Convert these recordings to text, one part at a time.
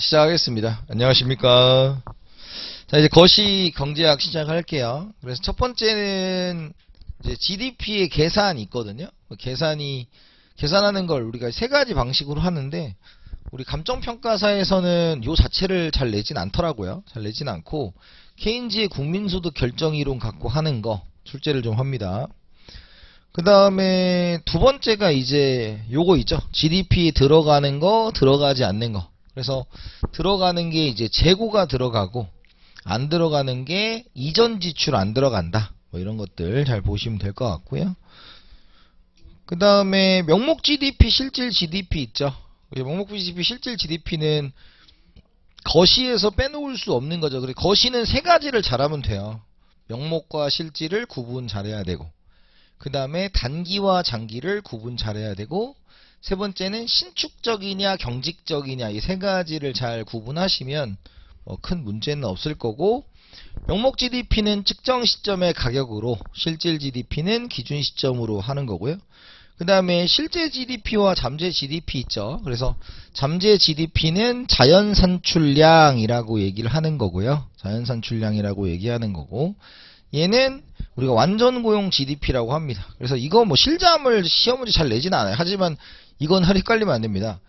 시작하겠습니다. 안녕하십니까. 자, 이제 거시 경제학 시작할게요. 그래서 첫 번째는 이제 GDP의 계산이 있거든요. 계산하는 걸 우리가 세 가지 방식으로 하는데, 우리 감정평가사에서는 요 자체를 잘 내진 않더라고요. 잘 내진 않고, 케인즈의 국민소득 결정이론 갖고 하는 거, 출제를 좀 합니다. 그 다음에 두 번째가 이제 요거 있죠. GDP에 들어가는 거, 들어가지 않는 거. 그래서 들어가는 게 이제 재고가 들어가고 안 들어가는 게 이전 지출 안 들어간다. 뭐 이런 것들 잘 보시면 될 것 같고요. 그 다음에 명목 GDP, 실질 GDP 있죠. 명목 GDP, 실질 GDP는 거시에서 빼놓을 수 없는 거죠. 그래서 거시는 세 가지를 잘하면 돼요. 명목과 실질을 구분 잘해야 되고, 그 다음에 단기와 장기를 구분 잘해야 되고, 세 번째는 신축적이냐 경직적이냐, 이 세 가지를 잘 구분하시면 큰 문제는 없을 거고, 명목 GDP는 측정 시점의 가격으로, 실질 GDP는 기준 시점으로 하는 거고요. 그 다음에 실제 GDP와 잠재 GDP 있죠. 그래서 잠재 GDP는 자연산출량이라고 얘기를 하는 거고요. 자연산출량이라고 얘기하는 거고, 얘는 우리가 완전고용 GDP라고 합니다. 그래서 이거 뭐 실잠을 시험 문제 잘 내진 않아요. 하지만 이건 헷갈리면 안 됩니다.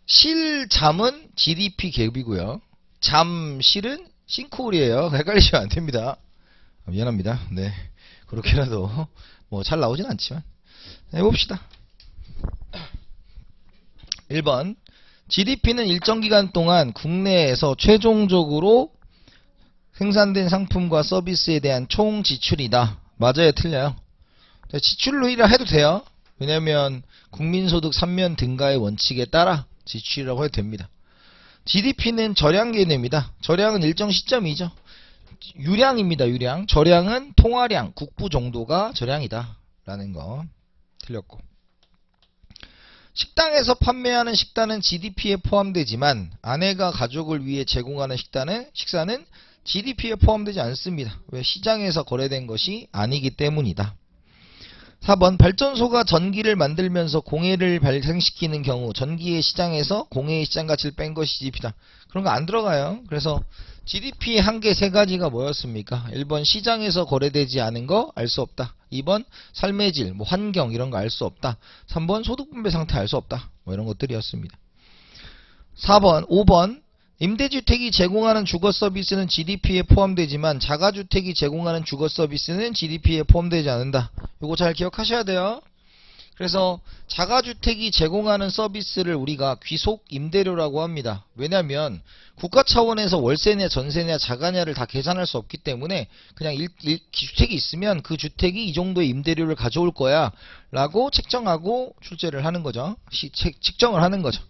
실잠은 GDP 갭이고요. 잠실은 싱크홀이에요. 헷갈리시면 안 됩니다. 미안합니다. 네, 그렇게라도 뭐 잘 나오진 않지만 해봅시다. 1번, GDP는 일정 기간 동안 국내에서 최종적으로 생산된 상품과 서비스에 대한 총 지출이다. 맞아요, 틀려요? 지출로 해도 돼요. 왜냐면 국민소득 3면 등가의 원칙에 따라 지출이라고 해도 됩니다. GDP는 절량 개념이다. 절량은 일정 시점이죠. 유량입니다. 유량. 절량은 통화량, 국부 정도가 절량이다 라는 거 틀렸고, 식당에서 판매하는 식단은 GDP에 포함되지만 아내가 가족을 위해 제공하는 식사는 GDP에 포함되지 않습니다. 왜? 시장에서 거래된 것이 아니기 때문이다. 4번, 발전소가 전기를 만들면서 공해를 발생시키는 경우 전기의 시장에서 공해의 시장 가치를 뺀 것이 GDP다. 그런 거 안 들어가요. 그래서 GDP의 한계 세 가지가 뭐였습니까? 1번, 시장에서 거래되지 않은 거 알 수 없다. 2번, 삶의 질, 뭐 환경 이런 거 알 수 없다. 3번, 소득 분배 상태 알 수 없다. 뭐 이런 것들이었습니다. 5번, 임대주택이 제공하는 주거 서비스는 GDP에 포함되지만 자가주택이 제공하는 주거 서비스는 GDP에 포함되지 않는다. 이거 잘 기억하셔야 돼요. 그래서 자가주택이 제공하는 서비스를 우리가 귀속 임대료라고 합니다. 왜냐하면 국가 차원에서 월세냐 전세냐 자가냐를 다 계산할 수 없기 때문에 그냥 주택이 있으면 그 주택이 이 정도의 임대료를 가져올 거야 라고 책정하고 출제를 하는 거죠. 측정을 하는 거죠.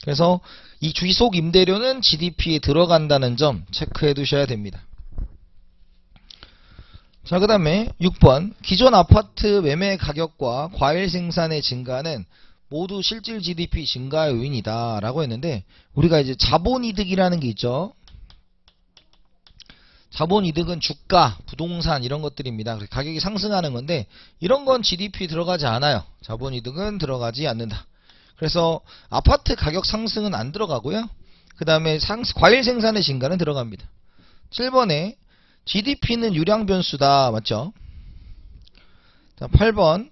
그래서 이 귀속 임대료는 GDP에 들어간다는 점 체크해 두셔야 됩니다. 자, 그 다음에 6번, 기존 아파트 매매 가격과 과일 생산의 증가는 모두 실질 GDP 증가 요인이다 라고 했는데, 우리가 이제 자본이득이라는 게 있죠. 자본이득은 주가, 부동산 이런 것들입니다. 가격이 상승하는 건데 이런 건 GDP 들어가지 않아요. 자본이득은 들어가지 않는다. 그래서 아파트 가격 상승은 안 들어가고요. 그 다음에 과일 생산의 증가는 들어갑니다. 7번에 GDP는 유량 변수다. 맞죠? 자, 8번,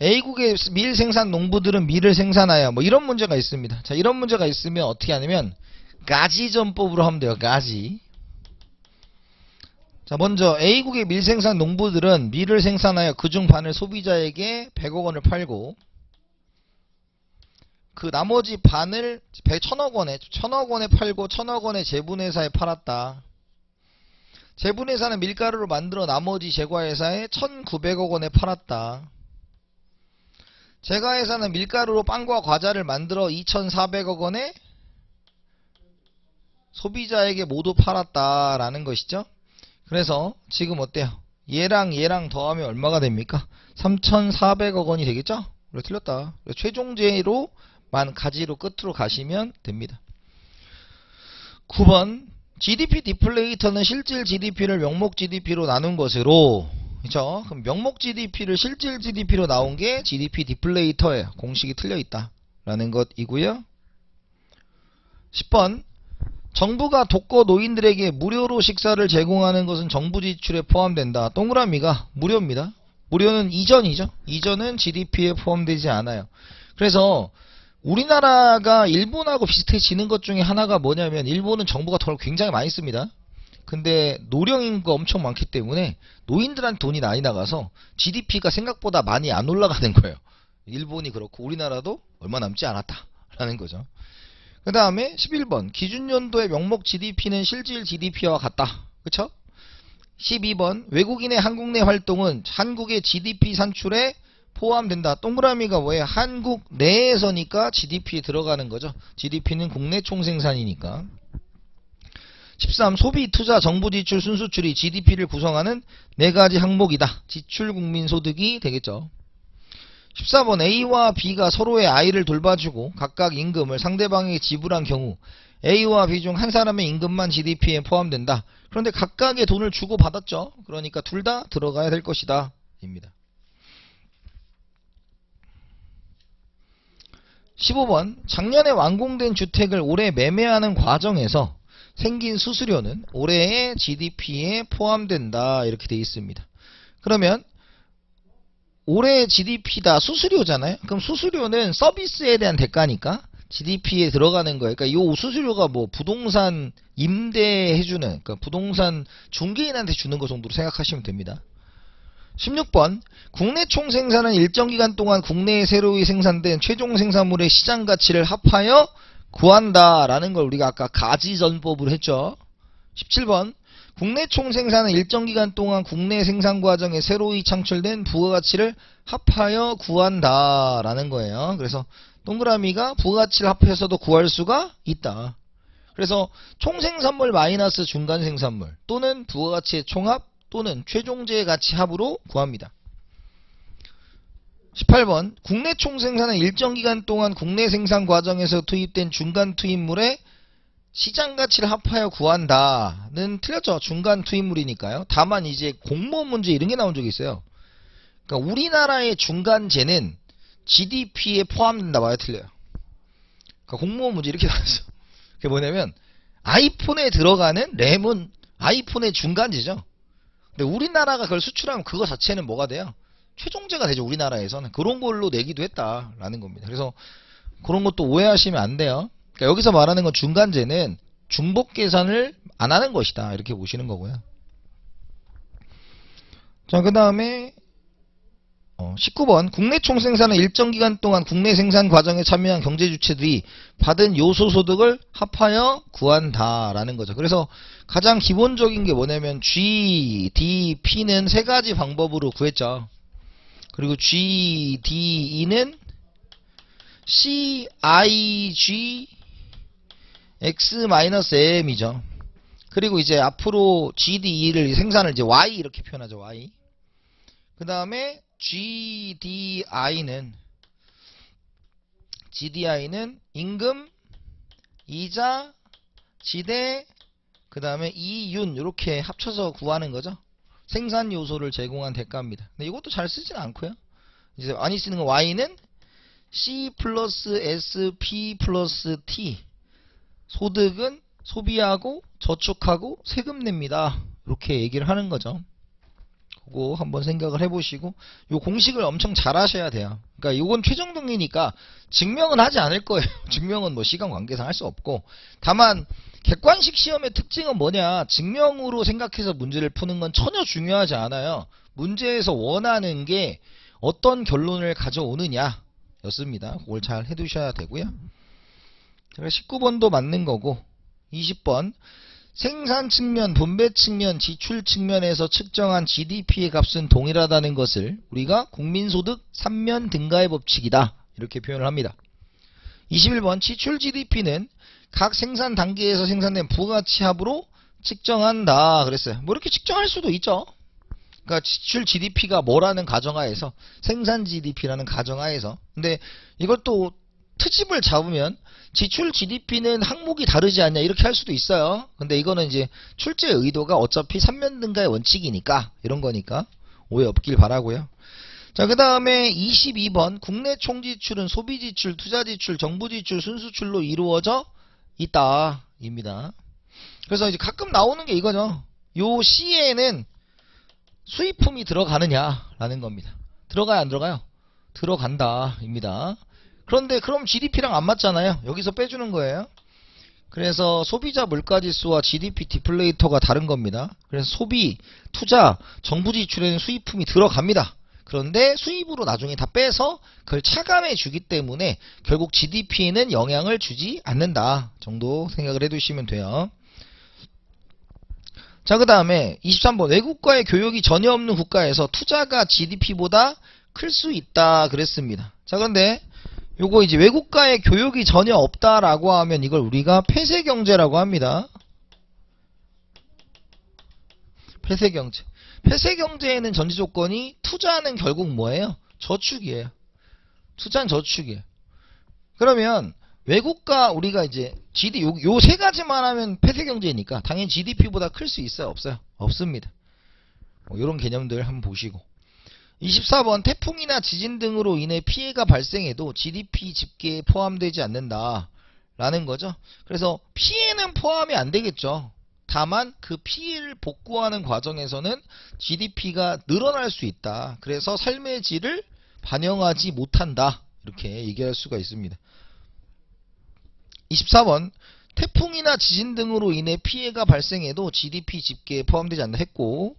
A국의 밀 생산 농부들은 밀을 생산하여, 뭐 이런 문제가 있습니다. 자, 이런 문제가 있으면 어떻게 하냐면 가지전법으로 하면 돼요. 가지. 자, 먼저 A국의 밀 생산 농부들은 밀을 생산하여 그중 반을 소비자에게 100억 원을 팔고, 그 나머지 반을 1000억 원에 팔고 1000억 원에 제분회사에 팔았다. 제분회사는 밀가루를 만들어 나머지 제과회사에 1900억 원에 팔았다. 제과회사는 밀가루로 빵과 과자를 만들어 2400억 원에 소비자에게 모두 팔았다라는 것이죠. 그래서 지금 어때요? 얘랑 얘랑 더하면 얼마가 됩니까? 3400억 원이 되겠죠? 그래, 틀렸다. 최종제로 만 가지로 끝으로 가시면 됩니다. 9번, GDP 디플레이터는 실질 GDP를 명목 GDP로 나눈 것으로, 그렇죠? 그럼 명목 GDP를 실질 GDP로 나온 게 GDP 디플레이터예요. 공식이 틀려 있다. 라는 것이고요. 10번 정부가 독거 노인들에게 무료로 식사를 제공하는 것은 정부 지출에 포함된다. 동그라미가 무료입니다. 무료는 이전이죠. 이전은 GDP에 포함되지 않아요. 그래서 우리나라가 일본하고 비슷해지는 것 중에 하나가 뭐냐면 일본은 정부가 돈을 굉장히 많이 씁니다. 근데 노령인구가 엄청 많기 때문에 노인들한테 돈이 많이 나가서 GDP가 생각보다 많이 안 올라가는 거예요. 일본이 그렇고 우리나라도 얼마 남지 않았다라는 거죠. 그 다음에 11번 기준연도의 명목 GDP는 실질 GDP와 같다. 그쵸? 12번 외국인의 한국 내 활동은 한국의 GDP 산출에 포함된다. 동그라미가 뭐예요? 한국 내에서니까 GDP에 들어가는 거죠. GDP는 국내 총생산이니까. 13. 소비, 투자, 정부 지출, 순수출이 GDP를 구성하는 4가지 항목이다. 지출, 국민소득이 되겠죠. 14번 A와 B가 서로의 아이를 돌봐주고 각각 임금을 상대방에게 지불한 경우 A와 B 중 한 사람의 임금만 GDP에 포함된다. 그런데 각각의 돈을 주고 받았죠. 그러니까 둘 다 들어가야 될 것이다. 입니다. 15번 작년에 완공된 주택을 올해 매매하는 과정에서 생긴 수수료는 올해의 GDP에 포함된다. 이렇게 되어 있습니다. 그러면 올해의 GDP다. 수수료잖아요. 그럼 수수료는 서비스에 대한 대가니까 GDP에 들어가는 거예요. 그러니까 이 수수료가 뭐 부동산 임대해주는, 그러니까 부동산 중개인한테 주는 것 정도로 생각하시면 됩니다. 16번 국내 총생산은 일정 기간 동안 국내에 새로이 생산된 최종 생산물의 시장 가치를 합하여 구한다 라는 걸 우리가 아까 가지전법으로 했죠. 17번 국내 총생산은 일정 기간 동안 국내 생산 과정에 새로이 창출된 부가가치를 합하여 구한다 라는 거예요. 그래서 동그라미가 부가가치를 합해서도 구할 수가 있다. 그래서 총생산물 마이너스 중간생산물 또는 부가가치의 총합 또는 최종재 가치 합으로 구합니다. 18번 국내 총생산은 일정 기간 동안 국내 생산 과정에서 투입된 중간 투입물의 시장 가치를 합하여 구한다는 틀렸죠. 중간 투입물이니까요. 다만 이제 공무원 문제 이런 게 나온 적이 있어요. 그러니까 우리나라의 중간재는 GDP에 포함된다 봐야 틀려요. 그러니까 공무원 문제 이렇게 나왔어. 그게 뭐냐면 아이폰에 들어가는 램은 아이폰의 중간재죠. 근데 우리나라가 그걸 수출하면 그거 자체는 뭐가 돼요? 최종재가 되죠. 우리나라에서는 그런 걸로 내기도 했다라는 겁니다. 그래서 그런 것도 오해하시면 안 돼요. 그러니까 여기서 말하는 건 중간재는 중복 계산을 안 하는 것이다. 이렇게 보시는 거고요. 자, 그 다음에 19번 국내 총생산은 일정 기간 동안 국내 생산 과정에 참여한 경제주체들이 받은 요소소득을 합하여 구한다라는 거죠. 그래서 가장 기본적인 게 뭐냐면 GDP는 3가지 방법으로 구했죠. 그리고 GDE는 CIG X-M이죠. 그리고 이제 앞으로 GDE를 생산을 이제 Y 이렇게 표현하죠. Y. 그 다음에 GDI는 임금, 이자, 지대, 그 다음에 이윤 이렇게 합쳐서 구하는 거죠. 생산 요소를 제공한 대가입니다. 근데 이것도 잘 쓰지는 않고요. 이제 많이 쓰는 건 Y는 C 플러스 S P 플러스 T. 소득은 소비하고 저축하고 세금 냅니다. 이렇게 얘기를 하는 거죠. 그거 한번 생각을 해보시고 요 공식을 엄청 잘 하셔야 돼요. 그러니까 이건 최종 등기니까 증명은 하지 않을 거예요. 증명은 뭐 시간 관계상 할 수 없고 다만 객관식 시험의 특징은 뭐냐, 증명으로 생각해서 문제를 푸는 건 전혀 중요하지 않아요. 문제에서 원하는 게 어떤 결론을 가져오느냐 였습니다. 그걸 잘 해두셔야 되고요. 19번도 맞는 거고 20번 생산 측면, 분배 측면, 지출 측면에서 측정한 GDP의 값은 동일하다는 것을 우리가 국민소득 3면 등가의 법칙이다 이렇게 표현을 합니다. 21번 지출 GDP는 각 생산 단계에서 생산된 부가가치 합으로 측정한다 그랬어요. 뭐 이렇게 측정할 수도 있죠. 그러니까 지출 GDP가 뭐라는 가정하에서 생산 GDP라는 가정하에서. 근데 이것도 트집을 잡으면 지출 GDP는 항목이 다르지 않냐 이렇게 할 수도 있어요. 근데 이거는 이제 출제의 의도가 어차피 3면 등가의 원칙이니까 이런 거니까 오해 없길 바라고요. 자, 그 다음에 22번 국내 총지출은 소비지출, 투자지출, 정부지출, 순수출로 이루어져 있다 입니다. 그래서 이제 가끔 나오는 게 이거죠. 요 C에는 수입품이 들어가느냐 라는 겁니다. 들어가요 안 들어가요? 들어간다 입니다. 그런데 그럼 GDP랑 안 맞잖아요. 여기서 빼주는 거예요. 그래서 소비자 물가지수와 GDP 디플레이터가 다른 겁니다. 그래서 소비, 투자, 정부 지출에는 수입품이 들어갑니다. 그런데 수입으로 나중에 다 빼서 그걸 차감해 주기 때문에 결국 GDP에는 영향을 주지 않는다 정도 생각을 해두시면 돼요. 자, 그 다음에 23번 외국과의 교역이 전혀 없는 국가에서 투자가 GDP보다 클 수 있다 그랬습니다. 자, 그런데 요거 이제 외국과의 교역이 전혀 없다라고 하면 이걸 우리가 폐쇄경제라고 합니다. 폐쇄경제. 폐쇄경제에는 전제 조건이 투자는 결국 뭐예요? 저축이에요. 투자는 저축이에요. 그러면 외국과 우리가 이제 요 세 가지만 하면 폐쇄경제니까 당연히 GDP보다 클 수 있어요? 없어요? 없습니다. 요런 개념들 한번 보시고. 24번 태풍이나 지진 등으로 인해 피해가 발생해도 GDP 집계에 포함되지 않는다 라는 거죠. 그래서 피해는 포함이 안 되겠죠. 다만 그 피해를 복구하는 과정에서는 GDP가 늘어날 수 있다. 그래서 삶의 질을 반영하지 못한다. 이렇게 얘기할 수가 있습니다. 24번 태풍이나 지진 등으로 인해 피해가 발생해도 GDP 집계에 포함되지 않는다 했고,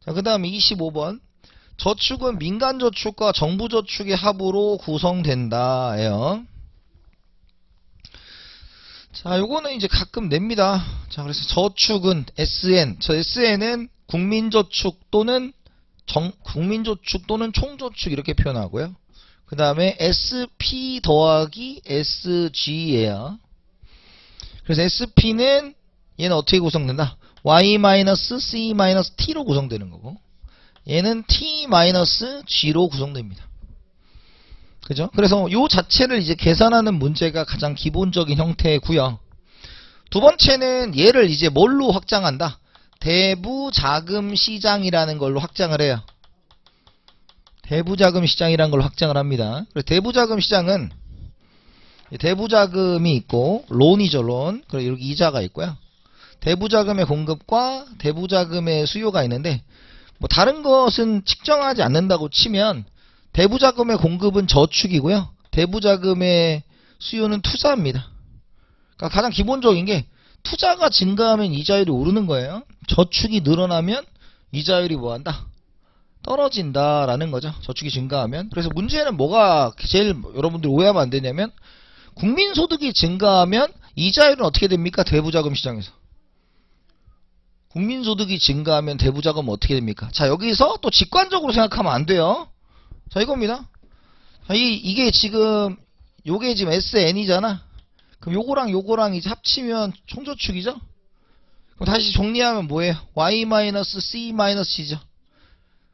자, 그 다음에 25번 저축은 민간저축과 정부저축의 합으로 구성된다 예요. 자, 요거는 이제 가끔 냅니다. 자, 그래서 저축은 SN, 저 SN은 국민저축 또는 국민저축 또는 총저축 이렇게 표현하고요. 그 다음에 SP 더하기 SG예요. 그래서 SP는 얘는 어떻게 구성된다? Y-C-T로 구성되는 거고, 얘는 T-G로 구성됩니다. 그죠? 그래서 요 자체를 이제 계산하는 문제가 가장 기본적인 형태고요. 두 번째는 얘를 이제 뭘로 확장한다? 대부자금시장이라는 걸로 확장을 해요. 대부자금시장이라는 걸로 확장을 합니다. 그래서 대부자금시장은 대부자금이 있고 론이죠, 론. 그리고 여기 이자가 있고요. 대부자금의 공급과 대부자금의 수요가 있는데 뭐 다른 것은 측정하지 않는다고 치면 대부자금의 공급은 저축이고요. 대부자금의 수요는 투자입니다. 그러니까 가장 기본적인 게 투자가 증가하면 이자율이 오르는 거예요. 저축이 늘어나면 이자율이 뭐한다? 떨어진다라는 거죠. 저축이 증가하면. 그래서 문제는 뭐가 제일 여러분들 오해하면 안 되냐면 국민소득이 증가하면 이자율은 어떻게 됩니까? 대부자금 시장에서. 국민소득이 증가하면 대부자금은 어떻게 됩니까? 자, 여기서 또 직관적으로 생각하면 안 돼요. 자, 이겁니다. 자, 이게 지금 요게 지금 SN이잖아. 그럼 요거랑 이제 합치면 총저축이죠? 그럼 다시 정리하면 뭐예요? Y-C-C죠.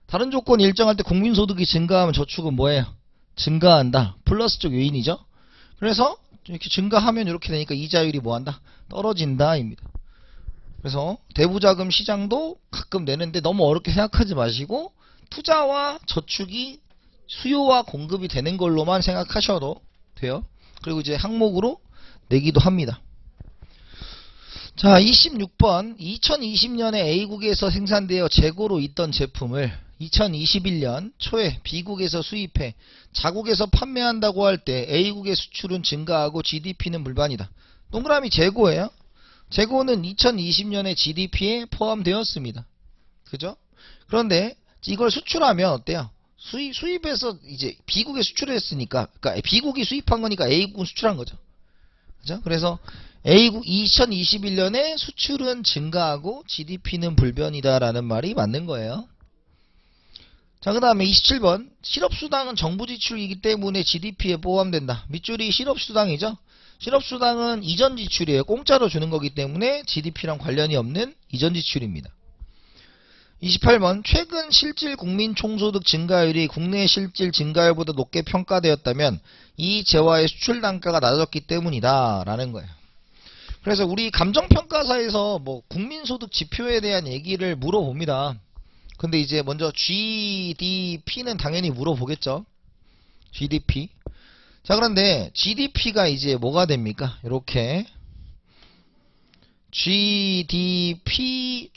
다른 조건이 일정할 때 국민소득이 증가하면 저축은 뭐예요? 증가한다. 플러스적 요인이죠. 그래서 이렇게 증가하면 이렇게 되니까 이자율이 뭐한다? 떨어진다 입니다. 그래서 대부자금 시장도 가끔 내는데 너무 어렵게 생각하지 마시고 투자와 저축이 수요와 공급이 되는 걸로만 생각하셔도 돼요. 그리고 이제 항목으로 내기도 합니다. 자, 26번 2020년에 A국에서 생산되어 재고로 있던 제품을 2021년 초에 B국에서 수입해 자국에서 판매한다고 할 때 A국의 수출은 증가하고 GDP는 물반이다. 동그라미 재고예요. 재고는 2020년에 GDP에 포함되었습니다. 그죠? 그런데 이걸 수출하면 어때요? 수입해서 이제 B국에 수출했으니까, 그러니까 B국이 수입한 거니까 A국은 수출한 거죠. 그죠? 그래서 A국 2021년에 수출은 증가하고 GDP는 불변이다라는 말이 맞는 거예요. 자, 그 다음에 27번 실업수당은 정부지출이기 때문에 GDP에 포함된다. 밑줄이 실업수당이죠. 실업수당은 이전지출이에요. 공짜로 주는 거기 때문에 GDP랑 관련이 없는 이전지출입니다. 28번 최근 실질 국민총소득 증가율이 국내 실질 증가율보다 높게 평가되었다면 이 재화의 수출 단가가 낮아졌기 때문이다 라는 거예요. 그래서 우리 감정평가사에서 뭐 국민소득 지표에 대한 얘기를 물어봅니다. 근데 이제 먼저 GDP는 당연히 물어보겠죠. GDP. 자, 그런데 GDP가 이제 뭐가 됩니까? 이렇게 GDP,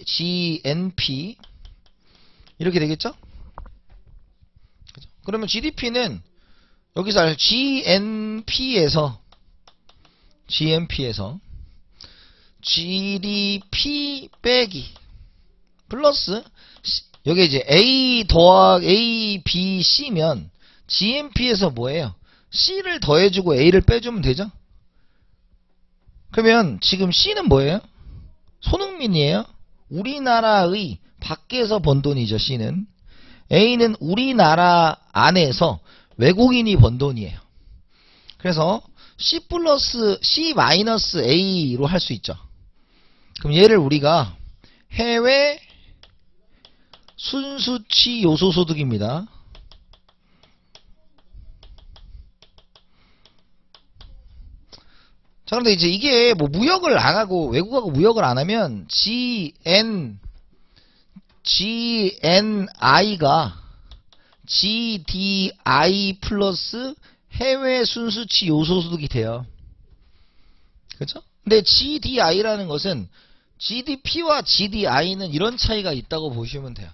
GNP 이렇게 되겠죠? 그러면 GDP는 여기서 GNP에서 GDP 빼기 플러스 여기 이제 A 더하기 A, B, C면 GNP에서 뭐예요? C를 더해주고 A를 빼주면 되죠? 그러면 지금 C는 뭐예요? 손흥민이에요. 우리나라의 밖에서 번 돈이죠. C는. A는 우리나라 안에서 외국인이 번 돈이에요. 그래서 C 플러스 C 마이너스 A로 할 수 있죠. 그럼 얘를 우리가 해외 순수치 요소소득입니다. 자, 그런데 이제 이게 뭐 무역을 안 하고 외국하고 무역을 안 하면 GNI가 GDI 플러스 해외 순수치 요소소득이 돼요. 그렇죠? 근데 GDI라는 것은 GDP와 GDI는 이런 차이가 있다고 보시면 돼요.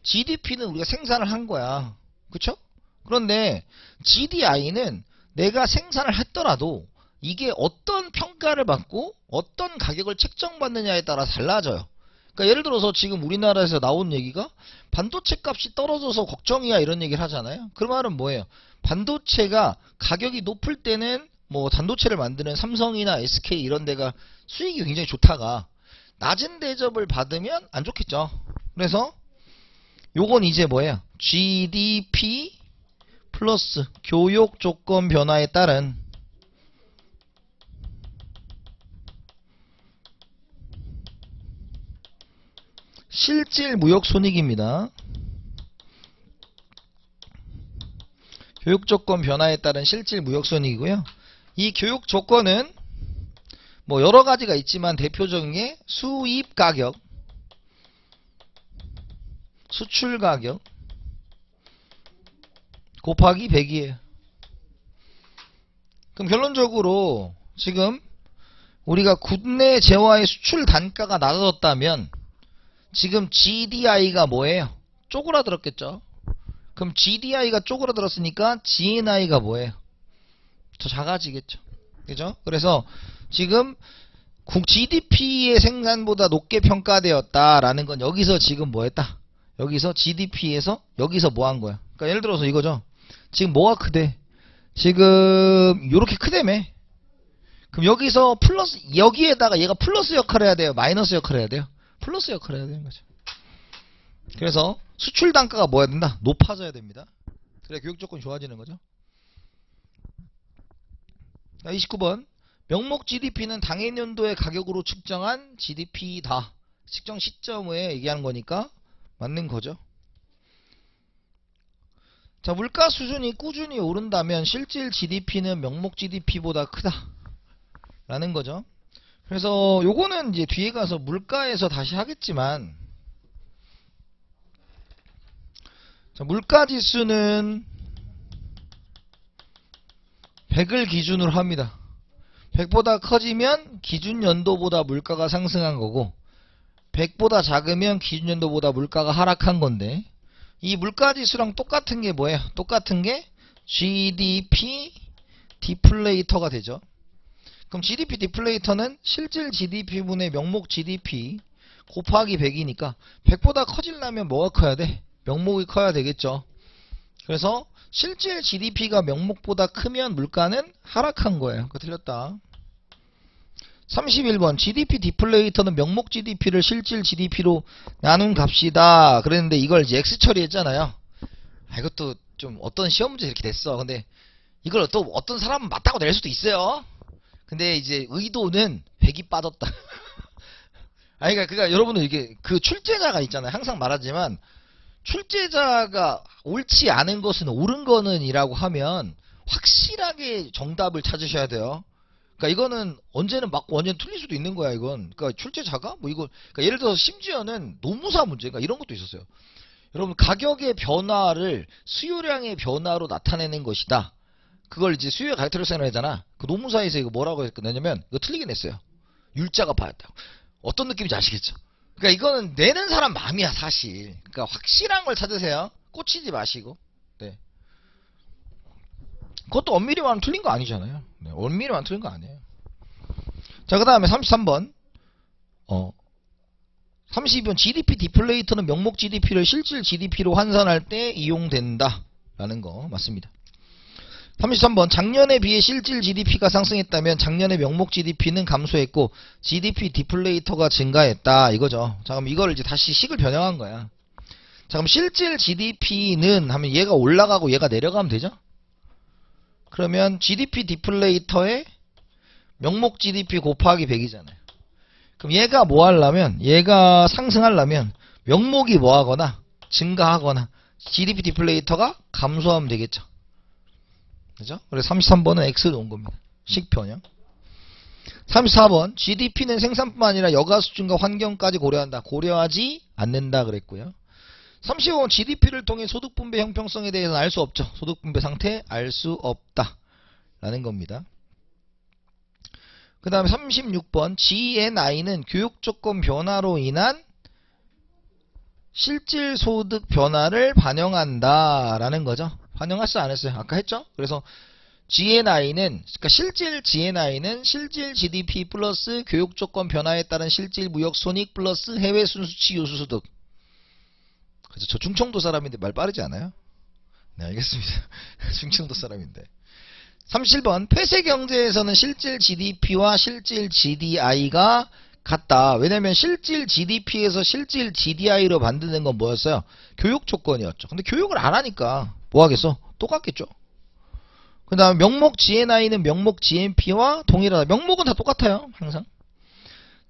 GDP는 우리가 생산을 한 거야. 그렇죠? 그런데 GDI는 내가 생산을 했더라도 이게 어떤 평가를 받고 어떤 가격을 책정받느냐에 따라 달라져요. 그러니까 예를 들어서 지금 우리나라에서 나온 얘기가 반도체 값이 떨어져서 걱정이야 이런 얘기를 하잖아요. 그 말은 뭐예요? 반도체가 가격이 높을 때는 뭐 반도체를 만드는 삼성이나 SK 이런 데가 수익이 굉장히 좋다가 낮은 대접을 받으면 안 좋겠죠. 그래서 요건 이제 뭐예요? GDP 플러스 교육 조건 변화에 따른 실질 무역 손익입니다. 교육 조건 변화에 따른 실질 무역 손익이고요. 이 교육 조건은 뭐 여러 가지가 있지만 대표적인 게 수입 가격, 수출 가격 곱하기 100이에요. 그럼 결론적으로 지금 우리가 국내 재화의 수출 단가가 낮아졌다면 지금 GDI가 뭐예요? 쪼그라들었겠죠. 그럼 GDI가 쪼그라들었으니까 GNI가 뭐예요? 더 작아지겠죠. 그죠? 그래서 지금 GDP의 생산보다 높게 평가되었다라는 건 여기서 지금 뭐 했다? 여기서 GDP에서 여기서 뭐 한 거야? 그러니까 예를 들어서 이거죠. 지금 뭐가 크대? 지금 요렇게 크다며. 그럼 여기서 플러스 여기에다가 얘가 플러스 역할을 해야 돼요? 마이너스 역할을 해야 돼요? 플러스 역할을 해야 되는 거죠. 그래서 수출 단가가 뭐 해야 된다? 높아져야 됩니다. 그래 교육 조건이 좋아지는 거죠. 29번 명목 GDP는 당해년도의 가격으로 측정한 GDP다. 측정 시점에 얘기하는 거니까 맞는 거죠. 자, 물가 수준이 꾸준히 오른다면 실질 GDP는 명목 GDP보다 크다 라는 거죠. 그래서 요거는 이제 뒤에 가서 물가에서 다시 하겠지만, 자, 물가 지수는 100을 기준으로 합니다. 100보다 커지면 기준 연도보다 물가가 상승한 거고 100보다 작으면 기준 연도보다 물가가 하락한 건데, 이 물가 지수랑 똑같은 게 뭐예요? 똑같은 게 GDP 디플레이터가 되죠. 그럼 GDP 디플레이터는 실질 GDP분의 명목 GDP 곱하기 100이니까 100보다 커지려면 뭐가 커야 돼? 명목이 커야 되겠죠. 그래서 실질 GDP가 명목보다 크면 물가는 하락한 거예요. 그거 틀렸다. 31번 GDP 디플레이터는 명목 GDP를 실질 GDP로 나눈 값이다. 그랬는데 이걸 이제 X 처리했잖아요. 이것도 좀 어떤 시험 문제 이렇게 됐어. 근데 이걸 또 어떤 사람은 맞다고 낼 수도 있어요. 근데 이제 의도는 100이 빠졌다. 아니, 그러니까 여러분들 이게 그 출제자가 있잖아요. 항상 말하지만 출제자가 옳지 않은 것은 옳은 거는 이라고 하면 확실하게 정답을 찾으셔야 돼요. 그러니까 이거는 언제는 맞고 언제는 틀릴 수도 있는 거야, 이건. 그러니까 출제자가 뭐 이거 그러니까 예를 들어서 심지어는 노무사 문제가 이런 것도 있었어요. 여러분, 가격의 변화를 수요량의 변화로 나타내는 것이다. 그걸 이제 수요의 가격대로 생각하잖아. 그 노무사에서 이거 뭐라고 했냐면 이거 틀리게 냈어요. 율자가 파였다고. 어떤 느낌인지 아시겠죠? 그러니까 이거는 내는 사람 마음이야, 사실. 그러니까 확실한 걸 찾으세요. 꽂히지 마시고. 네. 그것도 엄밀히만 틀린 거 아니잖아요. 네, 엄밀히만 틀린 거 아니에요. 자, 그 다음에 33번. 32번 GDP 디플레이터는 명목 GDP를 실질 GDP로 환산할 때 이용된다. 라는 거 맞습니다. 33번 작년에 비해 실질 GDP가 상승했다면 작년에 명목 GDP는 감소했고 GDP 디플레이터가 증가했다. 이거죠. 자, 그럼 이걸 이제 다시 식을 변형한 거야. 자, 그럼 실질 GDP는 하면 얘가 올라가고 얘가 내려가면 되죠? 그러면 GDP 디플레이터에 명목 GDP 곱하기 100이잖아요. 그럼 얘가 뭐 하려면, 얘가 상승하려면 명목이 뭐 하거나 증가하거나 GDP 디플레이터가 감소하면 되겠죠. 그죠? 그래서 33번은 X 놓은 겁니다. 식변형. 34번 GDP는 생산뿐만 아니라 여가 수준과 환경까지 고려한다. 고려하지 않는다 그랬고요. 35번 GDP를 통해 소득 분배 형평성에 대해서는 알 수 없죠. 소득 분배 상태 알 수 없다 라는 겁니다. 그 다음에 36번 GNI는 교육조건 변화로 인한 실질 소득 변화를 반영한다 라는 거죠. 반영했어 안 했어요? 아까 했죠? 그래서 GNI는 그러니까 실질 GNI는 실질 GDP 플러스 교육조건 변화에 따른 실질 무역손익 플러스 해외 순수치 요소소득. 그래서 저 충청도 사람인데 말 빠르지 않아요? 네, 알겠습니다. 충청도 사람인데. 37번 폐쇄경제에서는 실질 GDP와 실질 GDI가 같다. 왜냐면 실질 GDP에서 실질 GDI로 만드는 건 뭐였어요? 교육 조건이었죠. 근데 교육을 안 하니까 뭐 하겠어? 똑같겠죠. 그 다음에 명목 GNI는 명목 GNP와 동일하다. 명목은 다 똑같아요. 항상.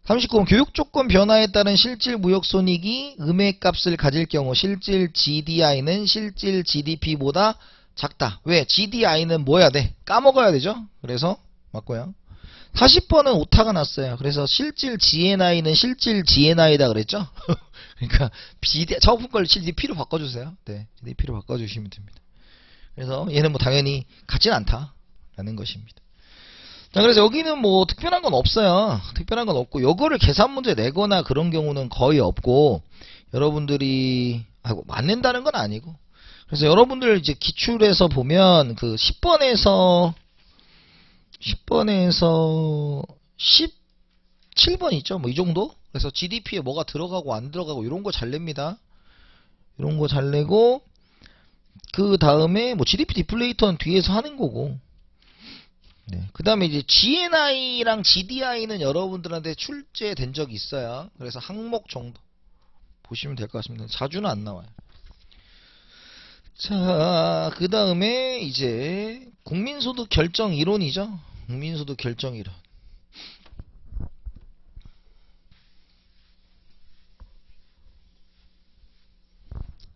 39번 교육조건 변화에 따른 실질 무역손익이 음액값을 가질 경우 실질 GDI는 실질 GDP보다 작다. 왜? GDI는 뭐 해야 돼? 까먹어야 되죠? 그래서 맞고요. 40번은 오타가 났어요. 그래서 실질 GNI는 실질 GNI다 그랬죠? 그러니까 처음 걸 GDP로 바꿔주세요. 네, GDP로 바꿔주시면 됩니다. 그래서 얘는 뭐 당연히 같진 않다라는 것입니다. 자, 그래서 여기는 뭐 특별한 건 없어요. 특별한 건 없고 요거를 계산 문제 내거나 그런 경우는 거의 없고 여러분들이 맞는다는 건 아니고 그래서 여러분들 이제 기출에서 보면 그 10번에서 17번 있죠. 뭐 이 정도? 그래서 GDP에 뭐가 들어가고 안 들어가고 이런 거 잘 냅니다. 이런 거 잘 내고 그 다음에 뭐 GDP 디플레이터는 뒤에서 하는 거고. 네. 그 다음에 이제 GNI랑 GDI는 여러분들한테 출제된 적이 있어요. 그래서 항목 정도 보시면 될 것 같습니다. 자주는 안 나와요. 자, 그 다음에 이제 국민소득 결정 이론이죠. 국민소득 결정 이론.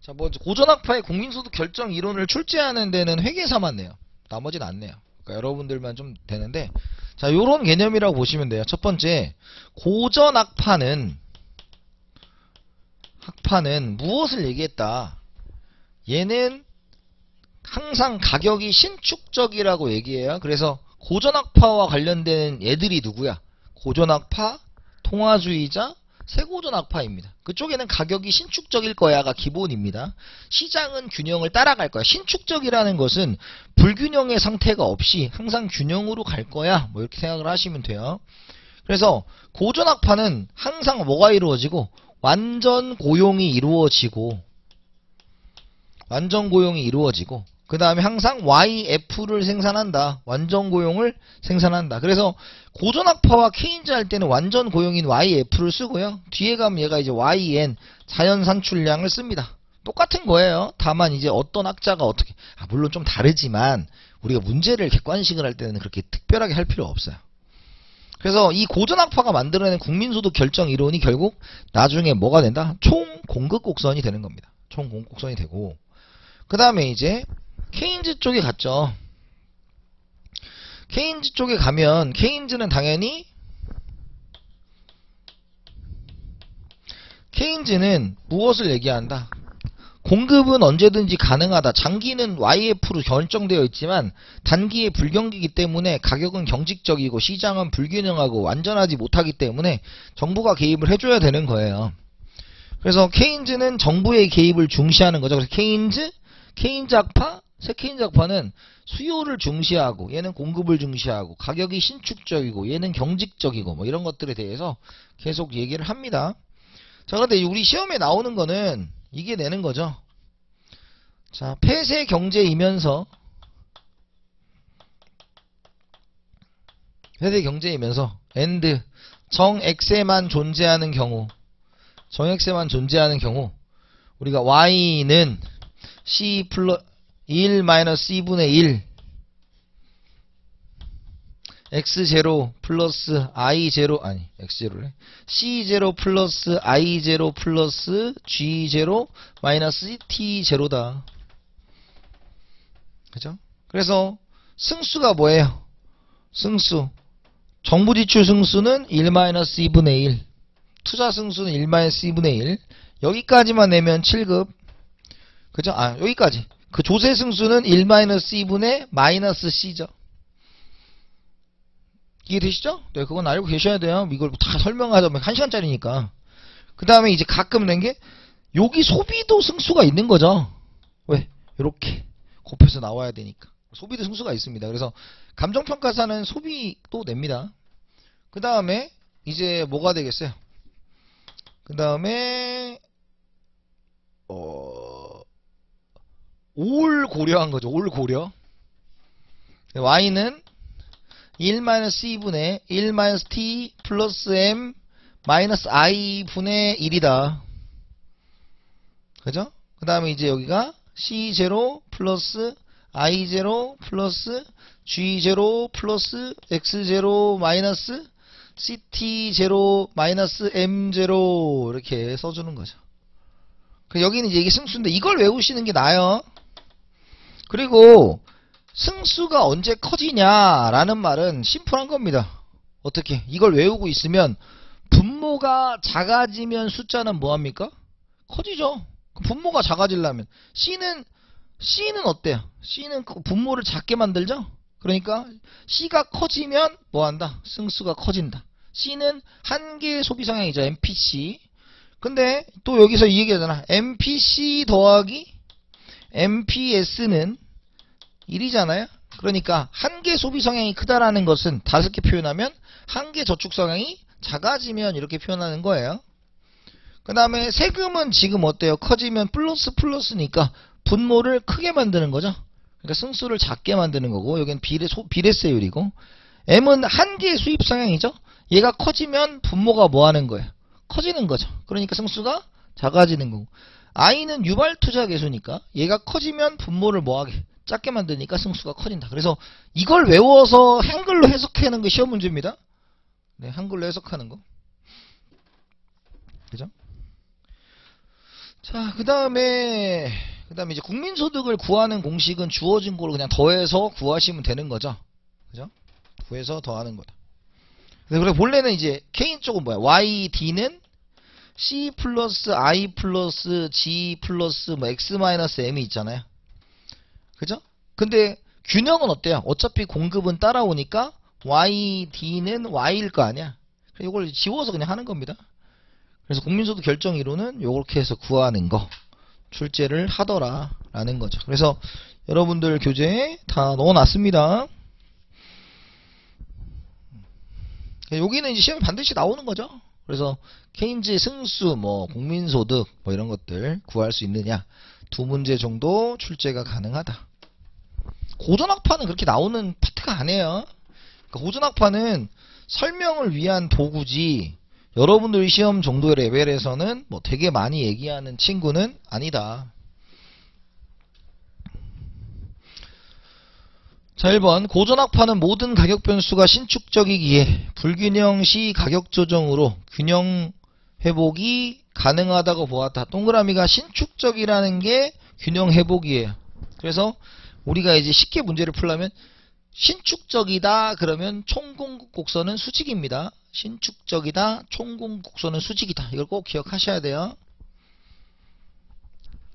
자, 먼저 고전학파의 국민소득 결정 이론을 출제하는 데는 회계사만 내요. 나머지는 안 내요. 그러니까 여러분들만 좀 되는데, 자, 요런 개념이라고 보시면 돼요. 첫 번째, 고전학파는 무엇을 얘기했다? 얘는 항상 가격이 신축적이라고 얘기해요. 그래서 고전학파와 관련된 애들이 누구야? 고전학파, 통화주의자, 세고전학파입니다. 그쪽에는 가격이 신축적일 거야가 기본입니다. 시장은 균형을 따라갈 거야. 신축적이라는 것은 불균형의 상태가 없이 항상 균형으로 갈 거야. 뭐 이렇게 생각을 하시면 돼요. 그래서 고전학파는 항상 뭐가 이루어지고 완전 고용이 이루어지고 그 다음에 항상 YF를 생산한다. 완전 고용을 생산한다. 그래서 고전학파와 케인즈 할 때는 완전 고용인 YF를 쓰고요. 뒤에 가면 얘가 이제 YN 자연 산출량을 씁니다. 똑같은 거예요. 다만 이제 어떤 학자가 어떻게 물론 좀 다르지만 우리가 문제를 객관식을 할 때는 그렇게 특별하게 할 필요 없어요. 그래서 이 고전학파가 만들어낸 국민소득 결정 이론이 결국 나중에 뭐가 된다? 총 공급 곡선이 되는 겁니다. 총 공급 곡선이 되고 그 다음에 이제 케인즈 쪽에 갔죠. 케인즈 쪽에 가면 케인즈는 당연히 케인즈는 무엇을 얘기한다? 공급은 언제든지 가능하다. 장기는 YF로 결정되어 있지만 단기에 불경기이기 때문에 가격은 경직적이고 시장은 불균형하고 완전하지 못하기 때문에 정부가 개입을 해줘야 되는 거예요. 그래서 케인즈는 정부의 개입을 중시하는 거죠. 그래서 케인즈 학파, 새 케인즈 학파는 수요를 중시하고 얘는 공급을 중시하고 가격이 신축적이고 얘는 경직적이고 뭐 이런 것들에 대해서 계속 얘기를 합니다. 자, 그런데 우리 시험에 나오는 거는 이게 되는 거죠. 자, 폐쇄 경제이면서 and 정X에만 존재하는 경우 우리가 Y는 C 플러스 1-C분의 1 X0 플러스 I0 아니 X0래 C0 플러스 I0 플러스 G0 마이너스 T0다. 그죠? 그래서 승수가 뭐예요? 승수 정부 지출 승수는 1-2분의 1 투자 승수는 1-2분의 1 여기까지만 내면 7급 그죠? 아 여기까지 그 조세 승수는 1-2분의 마이너스 C죠. 이해되시죠? 네, 그건 알고 계셔야 돼요. 이걸 다 설명하자면 1시간짜리니까. 그 다음에 이제 가끔 낸 게, 여기 소비도 승수가 있는 거죠. 왜? 이렇게. 곱해서 나와야 되니까. 소비도 승수가 있습니다. 그래서, 감정평가사는 소비도 냅니다. 그 다음에, 이제 뭐가 되겠어요? 그 다음에, 올 고려한 거죠. 올 고려. Y는 1-C분의 1-T 플러스 M 마이너스 I 분의 1이다. 그죠? 그 다음에 이제 여기가 C0 플러스 I0 플러스 G0 플러스 X0 마이너스 CT0 마이너스 M0 이렇게 써주는 거죠. 여기는 이제 이게 승수인데 이걸 외우시는 게 나아요. 그리고 승수가 언제 커지냐라는 말은 심플한 겁니다. 어떻게? 이걸 외우고 있으면 분모가 작아지면 숫자는 뭐합니까? 커지죠. 분모가 작아지려면 C는 어때요? C는 분모를 작게 만들죠? 그러니까 C가 커지면 뭐한다? 승수가 커진다. C는 한 개의 소비 성향이죠. MPC. 근데 또 여기서 이 얘기하잖아. MPC 더하기 MPS는 1이잖아요. 그러니까 한 개 소비 성향이 크다라는 것은 5개 표현하면 한 개 저축 성향이 작아지면 이렇게 표현하는 거예요. 그 다음에 세금은 지금 어때요? 커지면 플러스니까 분모를 크게 만드는 거죠. 그러니까 승수를 작게 만드는 거고 여기는 비례세율이고 M은 한 개의 수입 성향이죠. 얘가 커지면 분모가 뭐 하는 거예요? 커지는 거죠. 그러니까 승수가 작아지는 거고 I는 유발 투자 개수니까 얘가 커지면 분모를 뭐하게? 작게 만드니까 승수가 커진다. 그래서 이걸 외워서 한글로 해석하는 게 시험 문제입니다. 네, 한글로 해석하는 거. 그죠? 자, 그 다음에 이제 국민소득을 구하는 공식은 주어진 거로 그냥 더해서 구하시면 되는 거죠. 그죠? 구해서 더하는 거다. 그래서 본래는 이제 K인 쪽은 뭐야? YD는 C 플러스 I 플러스 G 플러스 뭐 X 마이너스 M이 있잖아요. 그죠? 근데 균형은 어때요? 어차피 공급은 따라오니까 YD는 Y일 거 아니야. 이걸 지워서 그냥 하는 겁니다. 그래서 국민소득 결정이론은 요렇게 해서 구하는 거 출제를 하더라 라는 거죠. 그래서 여러분들 교재에 다 넣어놨습니다. 여기는 이제 시험에 반드시 나오는 거죠. 그래서 케인즈 승수, 뭐 국민소득 뭐 이런 것들 구할 수 있느냐 2문제 정도 출제가 가능하다. 고전학파는 그렇게 나오는 파트가 아니에요. 그러니까 고전학파는 설명을 위한 도구지 여러분들 시험 정도의 레벨에서는 뭐 되게 많이 얘기하는 친구는 아니다. 자, 1번 고전학파는 모든 가격 변수가 신축적이기에 불균형 시 가격 조정으로 균형 회복이 가능하다고 보았다. 동그라미가 신축적이라는 게 균형 회복이에요. 그래서 우리가 이제 쉽게 문제를 풀려면 신축적이다 그러면 총공급 곡선은 수직입니다. 신축적이다, 총공급 곡선은 수직이다. 이걸 꼭 기억하셔야 돼요.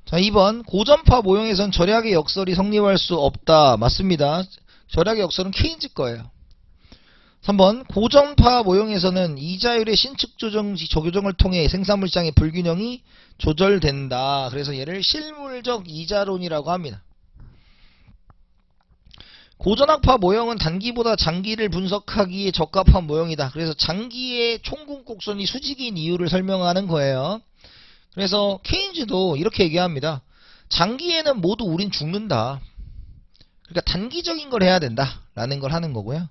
자, 2번 고전파 모형에선 절약의 역설이 성립할 수 없다. 맞습니다. 절약의 역설은 케인즈 거예요. 3번 고전파 모형에서는 이자율의 신축 조교정을 통해 생산물 시장의 불균형이 조절된다. 그래서 얘를 실물적 이자론이라고 합니다. 고전학파 모형은 단기보다 장기를 분석하기에 적합한 모형이다. 그래서 장기의 총궁곡선이 수직인 이유를 설명하는 거예요. 그래서 케인즈도 이렇게 얘기합니다. 장기에는 모두 우린 죽는다. 그러니까 단기적인 걸 해야 된다 라는 걸 하는 거고요.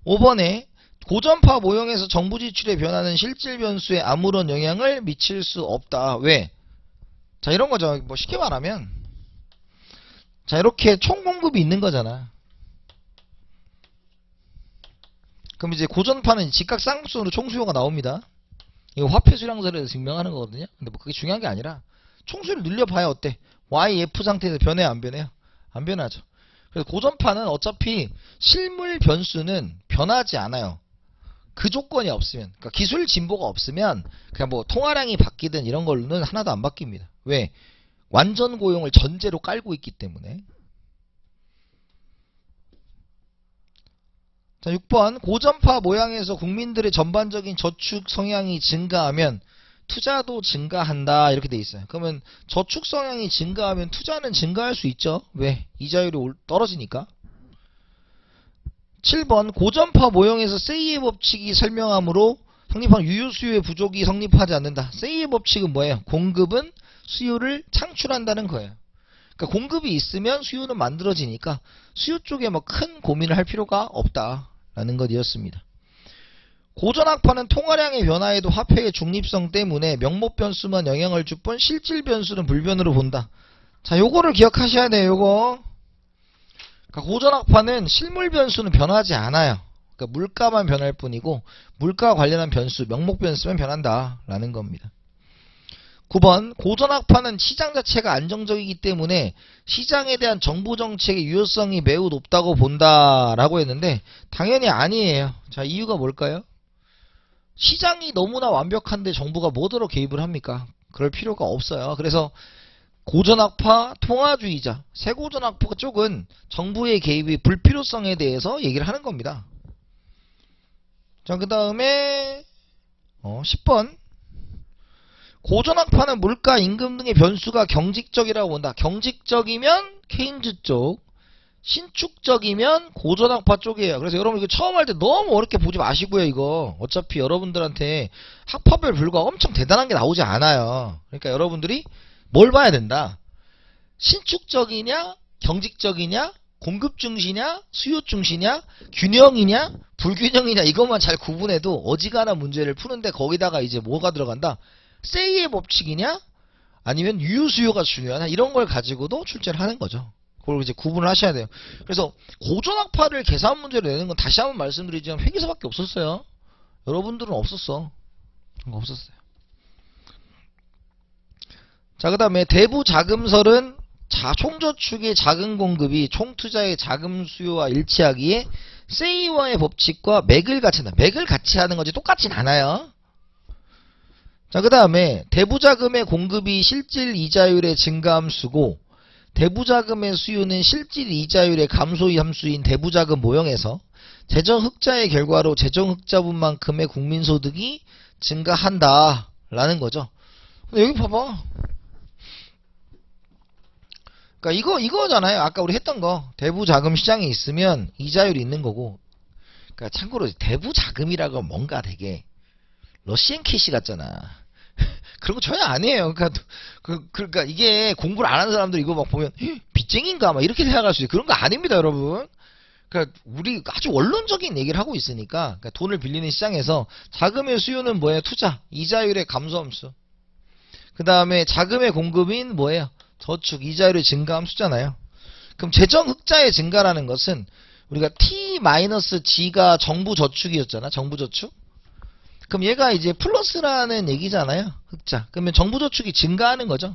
5번에 고전파 모형에서 정부 지출의 변화는 실질 변수에 아무런 영향을 미칠 수 없다. 왜? 자, 이런 거죠. 뭐 쉽게 말하면 자, 이렇게 총공급이 있는 거잖아. 그럼 이제 고전파는 직각 쌍수로 총수요가 나옵니다. 이거 화폐 수량설에서 증명하는 거거든요. 근데 뭐 그게 중요한 게 아니라 총수를 늘려봐야 어때? YF 상태에서 변해요, 안 변해요? 안 변하죠. 그래서 고전파는 어차피 실물 변수는 변하지 않아요. 그 조건이 없으면, 그러니까 기술 진보가 없으면 그냥 뭐 통화량이 바뀌든 이런 걸로는 하나도 안 바뀝니다. 왜? 완전 고용을 전제로 깔고 있기 때문에. 자, 6번 고전파 모양에서 국민들의 전반적인 저축 성향이 증가하면 투자도 증가한다 이렇게 돼 있어요. 그러면 저축 성향이 증가하면 투자는 증가할 수 있죠. 왜? 이자율이 떨어지니까. 7번 고전파 모형에서 세이의 법칙이 설명하므로 성립한 유효수요의 부족이 성립하지 않는다. 세이의 법칙은 뭐예요? 공급은 수요를 창출한다는 거예요. 그러니까 공급이 있으면 수요는 만들어지니까 수요 쪽에 뭐 큰 고민을 할 필요가 없다라는 것이었습니다. 고전학파는 통화량의 변화에도 화폐의 중립성 때문에 명목 변수만 영향을 줄 뿐 실질 변수는 불변으로 본다. 자, 요거를 기억하셔야 돼요. 요거. 그러니까 고전학파는 실물 변수는 변하지 않아요. 그러니까 물가만 변할 뿐이고 물가와 관련한 변수, 명목 변수만 변한다라는 겁니다. 9번 고전학파는 시장 자체가 안정적이기 때문에 시장에 대한 정부 정책의 유효성이 매우 높다고 본다라고 했는데 당연히 아니에요. 자, 이유가 뭘까요? 시장이 너무나 완벽한데 정부가 뭐더러 개입을 합니까? 그럴 필요가 없어요. 그래서 고전학파, 통화주의자, 새고전학파 쪽은 정부의 개입의 불필요성에 대해서 얘기를 하는 겁니다. 자, 그 다음에 10번 고전학파는 물가, 임금 등의 변수가 경직적이라고 본다. 경직적이면 케인즈 쪽, 신축적이면 고전학파 쪽이에요. 그래서 여러분 이거 처음 할 때 너무 어렵게 보지 마시고요. 이거 어차피 여러분들한테 학파별 불과 엄청 대단한 게 나오지 않아요. 그러니까 여러분들이 뭘 봐야 된다. 신축적이냐, 경직적이냐, 공급 중시냐, 수요 중시냐, 균형이냐, 불균형이냐 이것만 잘 구분해도 어지간한 문제를 푸는데 거기다가 이제 뭐가 들어간다. 세이의 법칙이냐, 아니면 유효수요가 중요하냐 이런 걸 가지고도 출제를 하는 거죠. 그걸 이제 구분을 하셔야 돼요. 그래서 고전학파를 계산 문제로 내는 건 다시 한번 말씀드리지만 회계사밖에 없었어요. 여러분들은 없었어. 그런 거 없었어요. 자, 그 다음에 대부자금설은 총저축의 자금 공급이 총투자의 자금 수요와 일치하기에 세이와의 법칙과 맥을 같이 한다. 맥을 같이 하는 거지 똑같진 않아요. 자, 그 다음에 대부자금의 공급이 실질 이자율의 증가함수고 대부자금의 수요는 실질 이자율의 감소의 함수인 대부자금 모형에서 재정흑자의 결과로 재정흑자분만큼의 국민소득이 증가한다 라는 거죠. 근데 여기 봐봐. 그러니까 이거잖아요. 아까 우리 했던 거. 대부자금 시장에 있으면 이자율이 있는 거고. 그러니까 참고로 대부자금이라고 뭔가 되게 러시안 캐시 같잖아. 그런 거 전혀 아니에요. 그러니까 이게 공부를 안 하는 사람들 이거 막 보면 빚쟁인가 막 이렇게 생각할 수 있어요. 그런 거 아닙니다, 여러분. 그러니까 우리 아주 원론적인 얘기를 하고 있으니까 그러니까 돈을 빌리는 시장에서 자금의 수요는 뭐예요? 투자, 이자율의 감소함수. 그 다음에 자금의 공급인 뭐예요? 저축, 이자율의 증가함수잖아요. 그럼 재정 흑자의 증가라는 것은 우리가 T-G가 정부 저축이었잖아. 정부 저축. 그럼 얘가 이제 플러스라는 얘기잖아요. 흑자. 그러면 정부 저축이 증가하는 거죠.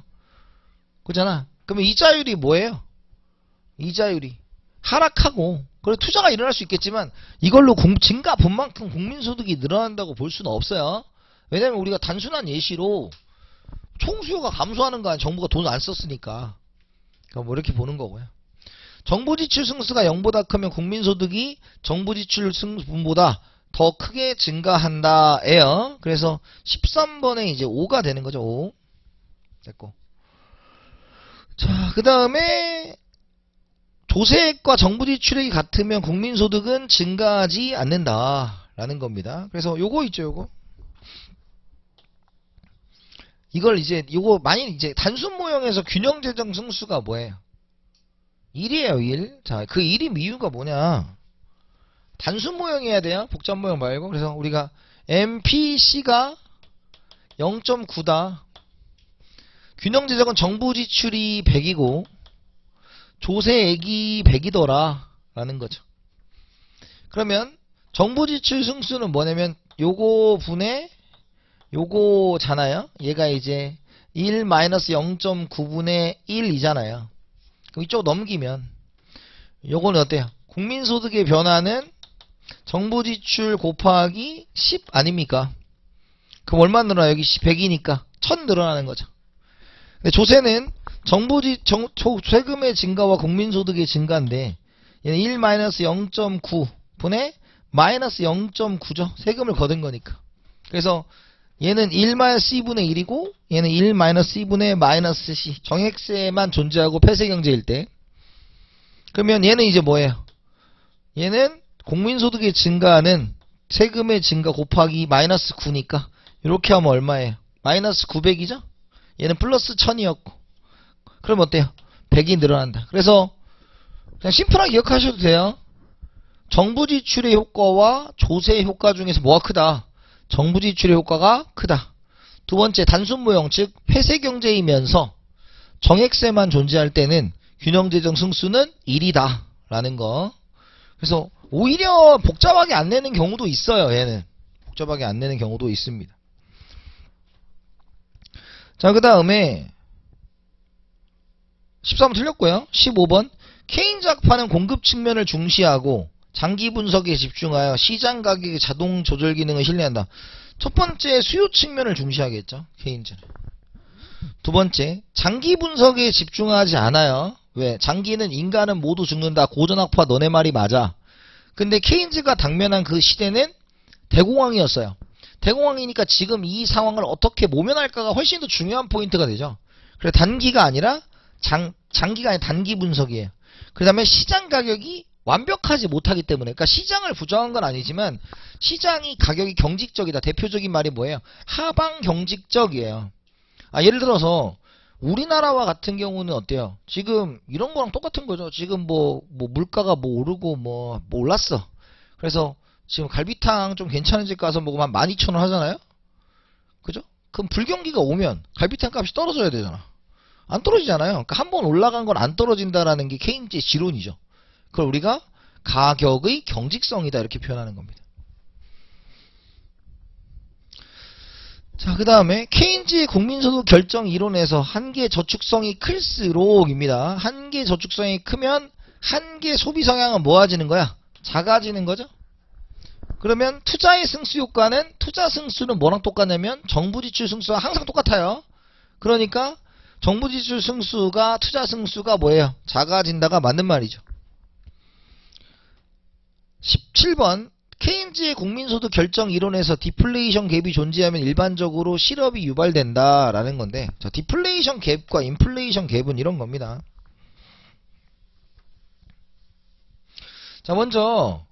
그잖아. 그러면 이자율이 뭐예요? 이자율이 하락하고, 그래 투자가 일어날 수 있겠지만 이걸로 증가 분만큼 국민소득이 늘어난다고 볼 수는 없어요. 왜냐면 우리가 단순한 예시로 총수요가 감소하는 거 아니야. 정부가 돈 안 썼으니까. 그러니까 뭐 이렇게 보는 거고요. 정부지출 승수가 0보다 크면 국민소득이 정부지출 승수분보다 더 크게 증가한다 에요. 그래서 13번에 이제 5가 되는 거죠. 5 됐고, 자 그 다음에 조세액과 정부지출액이 같으면 국민소득은 증가하지 않는다 라는 겁니다. 그래서 요거 있죠. 요거 이걸 이제 요거 만일 이제 단순 모형에서 균형재정 승수가 뭐예요? 1이에요. 1. 자, 그 1이 이유가 뭐냐? 단순 모형이어야 돼요. 복잡 모형 말고. 그래서 우리가 MPC가 0.9다. 균형재정은 정부 지출이 100이고 조세액이 100이더라 라는 거죠. 그러면 정부 지출 승수는 뭐냐면 요거 분의 요거잖아요. 얘가 이제 1-0.9분의 1이잖아요. 그럼 이쪽 넘기면 요거는 어때요? 국민소득의 변화는 정부지출 곱하기 10 아닙니까? 그럼 얼마 늘어나요? 여기 100이니까 1000 늘어나는 거죠. 근데 조세는 세금의 증가와 국민소득의 증가인데 얘는 1-0.9 분의 마이너스 0.9죠. 세금을 거둔 거니까. 그래서 얘는 1-c분의 1이고 얘는 1-c분의 마이너스 c. 정액세만 존재하고 폐쇄경제일 때. 그러면 얘는 이제 뭐예요? 얘는 국민소득의 증가는 세금의 증가 곱하기 마이너스 9니까 이렇게 하면 얼마예요? 마이너스 900이죠? 얘는 플러스 1000이었고. 그럼 어때요? 100이 늘어난다. 그래서 그냥 심플하게 기억하셔도 돼요. 정부 지출의 효과와 조세의 효과 중에서 뭐가 크다? 정부 지출의 효과가 크다. 두 번째, 단순 모형, 즉 폐쇄경제이면서 정액세만 존재할 때는 균형재정 승수는 1이다 라는 거. 그래서 오히려 복잡하게 안 내는 경우도 있어요. 얘는 복잡하게 안 내는 경우도 있습니다. 자, 그 다음에 13번 틀렸고요. 15번, 케인즈 학파는 공급 측면을 중시하고 장기 분석에 집중하여 시장 가격의 자동 조절 기능을 신뢰한다. 첫 번째, 수요 측면을 중시하겠죠. 케인즈는. 두 번째, 장기 분석에 집중하지 않아요. 왜? 장기는 인간은 모두 죽는다. 고전학파 너네 말이 맞아. 근데 케인즈가 당면한 그 시대는 대공황이었어요. 대공황이니까 지금 이 상황을 어떻게 모면할까가 훨씬 더 중요한 포인트가 되죠. 그래서 단기가 아니라 장기가 아니라 단기 분석이에요. 그 다음에 시장 가격이 완벽하지 못하기 때문에, 그러니까 시장을 부정한 건 아니지만 시장이 가격이 경직적이다. 대표적인 말이 뭐예요? 하방 경직적이에요. 예를 들어서 우리나라와 같은 경우는 어때요? 지금 이런 거랑 똑같은 거죠. 지금 뭐 물가가 오르고 올랐어. 그래서 지금 갈비탕 좀 괜찮은 집 가서 먹으면 12,000원 하잖아요? 그죠? 그럼 불경기가 오면 갈비탕 값이 떨어져야 되잖아. 안 떨어지잖아요. 그러니까 한번 올라간 건 안 떨어진다라는 게 케인즈의 지론이죠. 그걸 우리가 가격의 경직성이다 이렇게 표현하는 겁니다. 자, 그 다음에 케인즈의 국민소득 결정 이론에서 한계 저축성이 클수록입니다. 한계 저축성이 크면 한계 소비 성향은 모아지는 거야? 작아지는 거죠? 그러면 투자의 승수 효과는, 투자 승수는 뭐랑 똑같냐면 정부 지출 승수와 항상 똑같아요. 그러니까 정부 지출 승수가 투자 승수가 뭐예요? 작아진다가 맞는 말이죠. 17번, 케인즈의 국민소득 결정 이론에서 디플레이션 갭이 존재하면 일반적으로 실업이 유발된다 라는 건데, 자, 디플레이션 갭과 인플레이션 갭은 이런 겁니다. 자, 먼저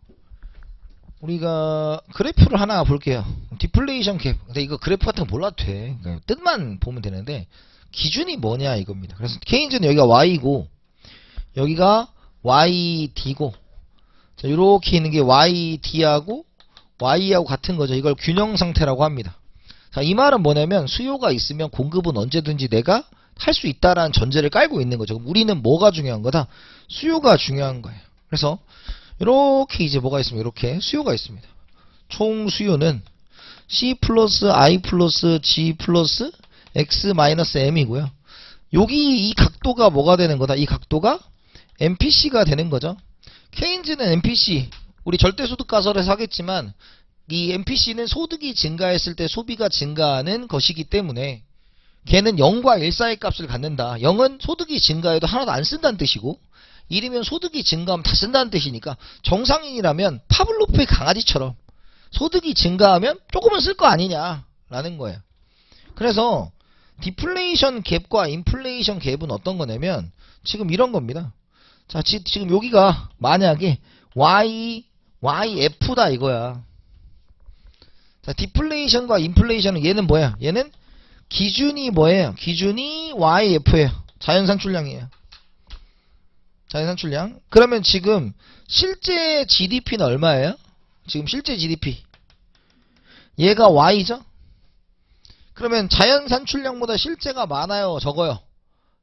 우리가 그래프를 하나 볼게요. 디플레이션 갭. 근데 이거 그래프 같은 거 몰라도 돼. 그러니까 뜻만 보면 되는데 기준이 뭐냐 이겁니다. 그래서 케인즈는 여기가 Y고 여기가 YD고, 자, 요렇게 있는 게 YD하고 Y하고 같은 거죠. 이걸 균형 상태라고 합니다. 자, 이 말은 뭐냐면 수요가 있으면 공급은 언제든지 내가 할 수 있다라는 전제를 깔고 있는 거죠. 그럼 우리는 뭐가 중요한 거다? 수요가 중요한 거예요. 그래서 이렇게 이제 뭐가 있습니다. 이렇게 수요가 있습니다. 총 수요는 C 플러스 I 플러스 G 플러스 X 마이너스 M이고요. 여기 이 각도가 뭐가 되는 거다? 이 각도가 MPC가 되는 거죠. 케인즈는 MPC, 우리 절대소득 가설에서 하겠지만 이 MPC는 소득이 증가했을 때 소비가 증가하는 것이기 때문에 걔는 0과 1 사이 값을 갖는다. 0은 소득이 증가해도 하나도 안 쓴다는 뜻이고 1이면 소득이 증가하면 다 쓴다는 뜻이니까 정상인이라면 파블로프의 강아지처럼 소득이 증가하면 조금은 쓸 거 아니냐라는 거예요. 그래서 디플레이션 갭과 인플레이션 갭은 어떤 거냐면 지금 이런 겁니다. 자, 지금 여기가 만약에 YF다 이거야. 자, 디플레이션과 인플레이션은 얘는 뭐야? 얘는 기준이 뭐예요? 기준이 YF예요. 자연산출량이에요. 자연산출량. 그러면 지금 실제 GDP는 얼마예요? 지금 실제 GDP. 얘가 Y죠? 그러면 자연산출량보다 실제가 많아요? 적어요?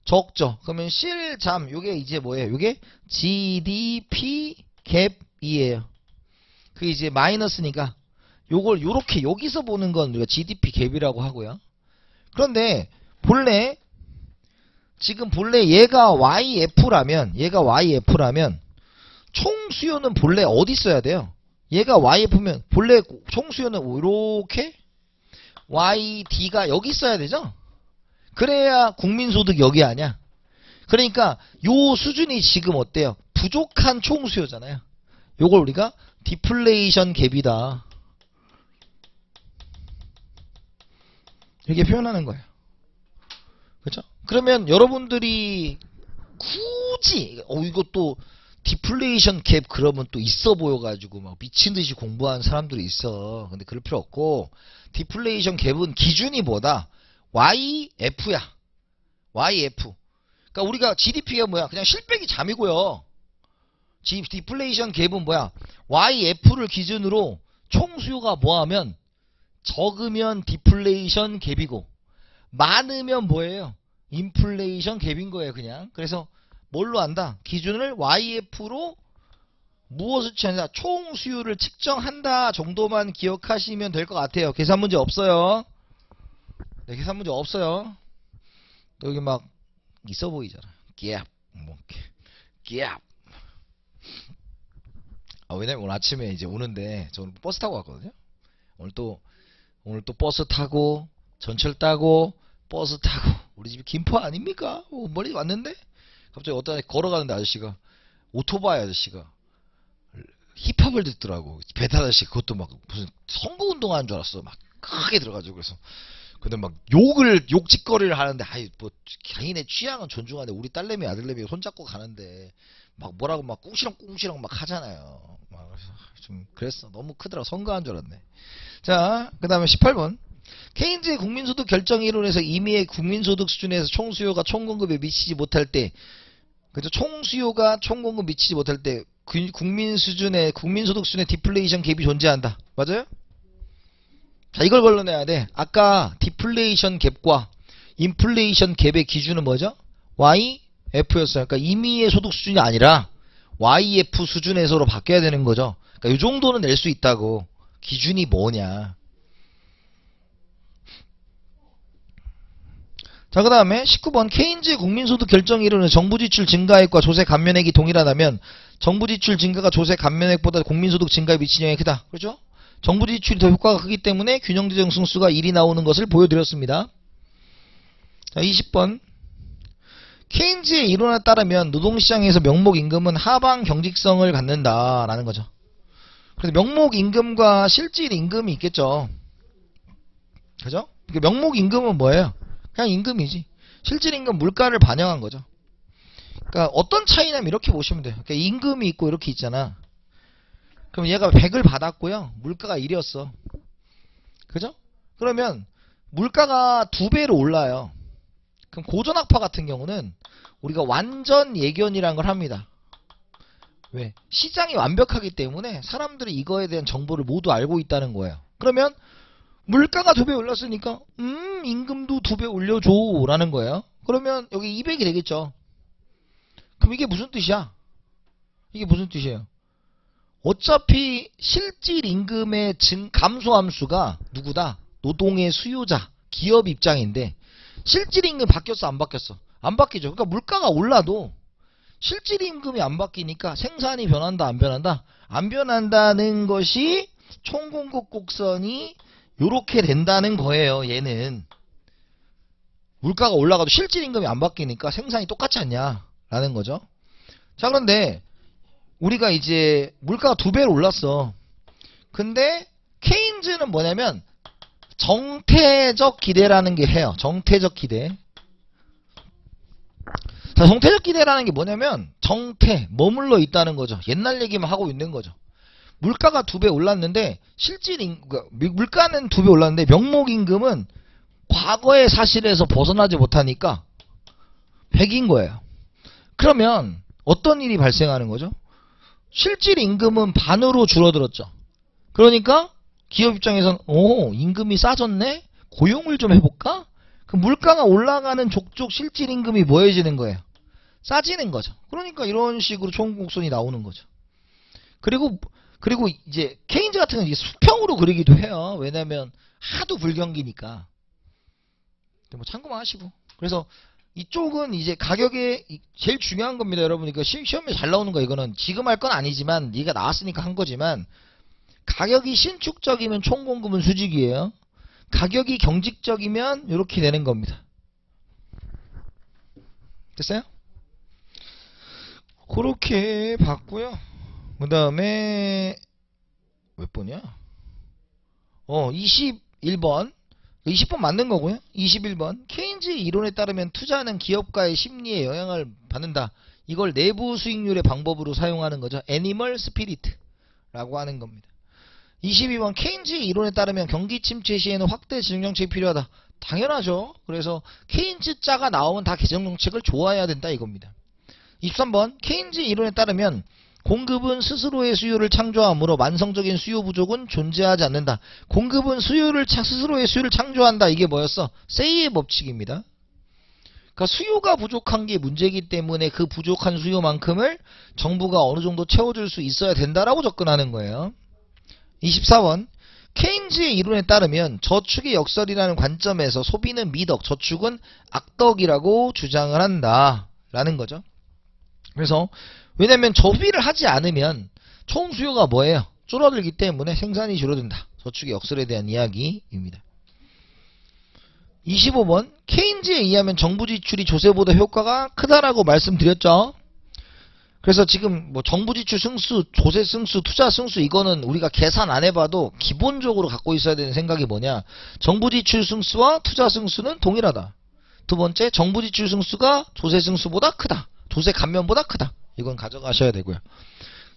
적죠. 그러면 실잠, 요게 이제 뭐예요? 요게 GDP 갭이에요. 그 이제 마이너스니까 요걸 요렇게 여기서 보는 건 우리가 GDP 갭이라고 하고요. 그런데 본래 지금 본래 얘가 YF라면 총 수요는 본래 어디 써야 돼요? 얘가 YF면 본래 총 수요는 이렇게 YD가 여기 써야 되죠? 그래야 국민소득 여기 아냐? 그러니까 요 수준이 지금 어때요? 부족한 총 수요잖아요. 요걸 우리가 디플레이션 갭이다. 이렇게 표현하는 거예요. 그렇죠? 그러면 여러분들이 굳이 이것도 디플레이션 갭 그러면 또 있어 보여가지고 막 미친듯이 공부하는 사람들이 있어. 근데 그럴 필요 없고 디플레이션 갭은 기준이 뭐다? YF야. YF. 그러니까 우리가 GDP가 뭐야? 그냥 실백이 잠이고요. 디플레이션 갭은 뭐야? YF를 기준으로 총 수요가 뭐하면 적으면 디플레이션 갭이고 많으면 뭐예요? 인플레이션 갭인 거예요, 그냥. 그래서 뭘로 한다? 기준을 YF로 무엇을 취한다? 총 수요를 측정한다 정도만 기억하시면 될 것 같아요. 계산 문제 없어요. 네, 계산 문제 없어요. 여기 막 있어 보이잖아. 갭. 뭐 갭. 왜냐면 오늘 아침에 이제 오는데 저 오늘 버스 타고 왔거든요. 오늘 또 버스 타고 전철 타고 버스 타고 우리 집이 김포 아닙니까? 멀리 왔는데 갑자기 어떤 걸어가는데 아저씨가 오토바이 아저씨가 힙합을 듣더라고. 배달 아저씨 그것도 막 무슨 선거운동하는 줄 알았어. 막 크게 들어가지고 그래서 근데 막 욕짓거리를 하는데 아이 뭐 자기네 취향은 존중하는데 우리 딸내미 아들내미 손잡고 가는데 막 뭐라고 막 꿍시렁 막 하잖아요. 막 그래서 좀 그랬어. 너무 크더라. 선거한 줄 알았네. 자, 그 다음에 18번. 케인즈의 국민소득 결정 이론에서 임의의 국민소득 수준에서 총수요가 총공급에 미치지 못할 때, 그죠? 총수요가 총공급 미치지 못할 때, 국민소득 수준의 디플레이션 갭이 존재한다. 맞아요? 자, 이걸 걸러내야 돼. 아까 디플레이션 갭과 인플레이션 갭의 기준은 뭐죠? YF였어요. 그러니까 임의의 소득 수준이 아니라 YF 수준에서로 바뀌어야 되는 거죠. 그러니까 이 정도는 낼 수 있다고. 기준이 뭐냐. 자, 그 다음에 19번 케인즈의 국민소득 결정 이론은 정부지출 증가액과 조세 감면액이 동일하다면 정부지출 증가가 조세 감면액보다 국민소득 증가에 미치는 영향이 크다. 그렇죠? 정부지출이 더 효과가 크기 때문에 균형조정 승수가 1이 나오는 것을 보여드렸습니다. 자, 20번 케인즈의 이론에 따르면 노동시장에서 명목임금은 하방 경직성을 갖는다라는 거죠. 그래서 명목임금과 실질임금이 있겠죠. 그죠? 명목임금은 뭐예요? 그냥 임금이지. 실질임금 물가를 반영한 거죠. 그러니까 어떤 차이냐면 이렇게 보시면 돼요. 그러니까 임금이 있고 이렇게 있잖아. 그럼 얘가 100을 받았고요. 물가가 1이었어. 그죠? 그러면 물가가 2배로 올라요. 그럼 고전학파 같은 경우는 우리가 완전 예견이라는 걸 합니다. 왜? 시장이 완벽하기 때문에 사람들이 이거에 대한 정보를 모두 알고 있다는 거예요. 그러면 물가가 2배 올랐으니까 임금도 2배 올려줘 라는 거예요. 그러면 여기 200이 되겠죠. 그럼 이게 무슨 뜻이야? 이게 무슨 뜻이에요? 어차피 실질 임금의 감소함수가 누구다? 노동의 수요자, 기업 입장인데 실질 임금 바뀌었어 안 바뀌었어? 안 바뀌죠. 그러니까 물가가 올라도 실질 임금이 안 바뀌니까 생산이 변한다, 안 변한다? 안 변한다는 것이 총공급 곡선이 요렇게 된다는 거예요. 얘는 물가가 올라가도 실질 임금이 안 바뀌니까 생산이 똑같지 않냐 라는 거죠. 자, 그런데 우리가 이제 물가가 2배로 올랐어. 근데 케인즈는 뭐냐면 정태적 기대라는 게 해요. 정태적 기대. 자, 정태적 기대라는 게 뭐냐면 정태, 머물러 있다는 거죠. 옛날 얘기만 하고 있는 거죠. 물가가 2배 올랐는데 실질 물가는 2배 올랐는데 명목임금은 과거의 사실에서 벗어나지 못하니까 100인 거예요. 그러면 어떤 일이 발생하는 거죠? 실질 임금은 반으로 줄어들었죠. 그러니까 기업 입장에선 임금이 싸졌네? 고용을 좀 해볼까? 그 물가가 올라가는 족족 실질 임금이 뭐해지는 거예요? 싸지는 거죠. 그러니까 이런 식으로 총공급선이 나오는 거죠. 그리고 이제 케인즈 같은 경우는 수평으로 그리기도 해요. 왜냐면 하도 불경기니까. 뭐 참고만 하시고. 그래서 이쪽은 이제 가격에 제일 중요한 겁니다, 여러분. 이거 시험에 잘 나오는 거 이거는 지금 할 건 아니지만 네가 나왔으니까 한 거지만 가격이 신축적이면 총공급은 수직이에요. 가격이 경직적이면 이렇게 되는 겁니다. 됐어요? 그렇게 봤고요. 그 다음에 몇 번이야? 21번 20번 맞는 거고요. 21번 케인즈의 이론에 따르면 투자는 기업가의 심리에 영향을 받는다. 이걸 내부 수익률의 방법으로 사용하는 거죠. 애니멀 스피리트라고 하는 겁니다. 22번 케인즈의 이론에 따르면 경기 침체 시에는 확대 재정정책이 필요하다. 당연하죠. 그래서 케인즈 자가 나오면 다 재정정책을 좋아해야 된다 이겁니다. 23번 케인즈의 이론에 따르면 공급은 스스로의 수요를 창조하므로 만성적인 수요 부족은 존재하지 않는다. 공급은 스스로의 수요를 창조한다. 이게 뭐였어? 세이의 법칙입니다. 그러니까 수요가 부족한 게 문제이기 때문에 그 부족한 수요만큼을 정부가 어느 정도 채워줄 수 있어야 된다라고 접근하는 거예요. 24번 케인즈의 이론에 따르면 저축의 역설이라는 관점에서 소비는 미덕, 저축은 악덕이라고 주장을 한다 라는 거죠. 그래서 왜냐면 소비를 하지 않으면 총 수요가 뭐예요? 줄어들기 때문에 생산이 줄어든다. 저축의 역설에 대한 이야기입니다. 25번 케인즈에 의하면 정부 지출이 조세보다 효과가 크다라고 말씀드렸죠. 그래서 지금 뭐 정부 지출 승수, 조세 승수, 투자 승수 이거는 우리가 계산 안 해봐도 기본적으로 갖고 있어야 되는 생각이 뭐냐. 정부 지출 승수와 투자 승수는 동일하다. 두 번째 정부 지출 승수가 조세 승수보다 크다. 조세 감면보다 크다. 이건 가져가셔야 되고요.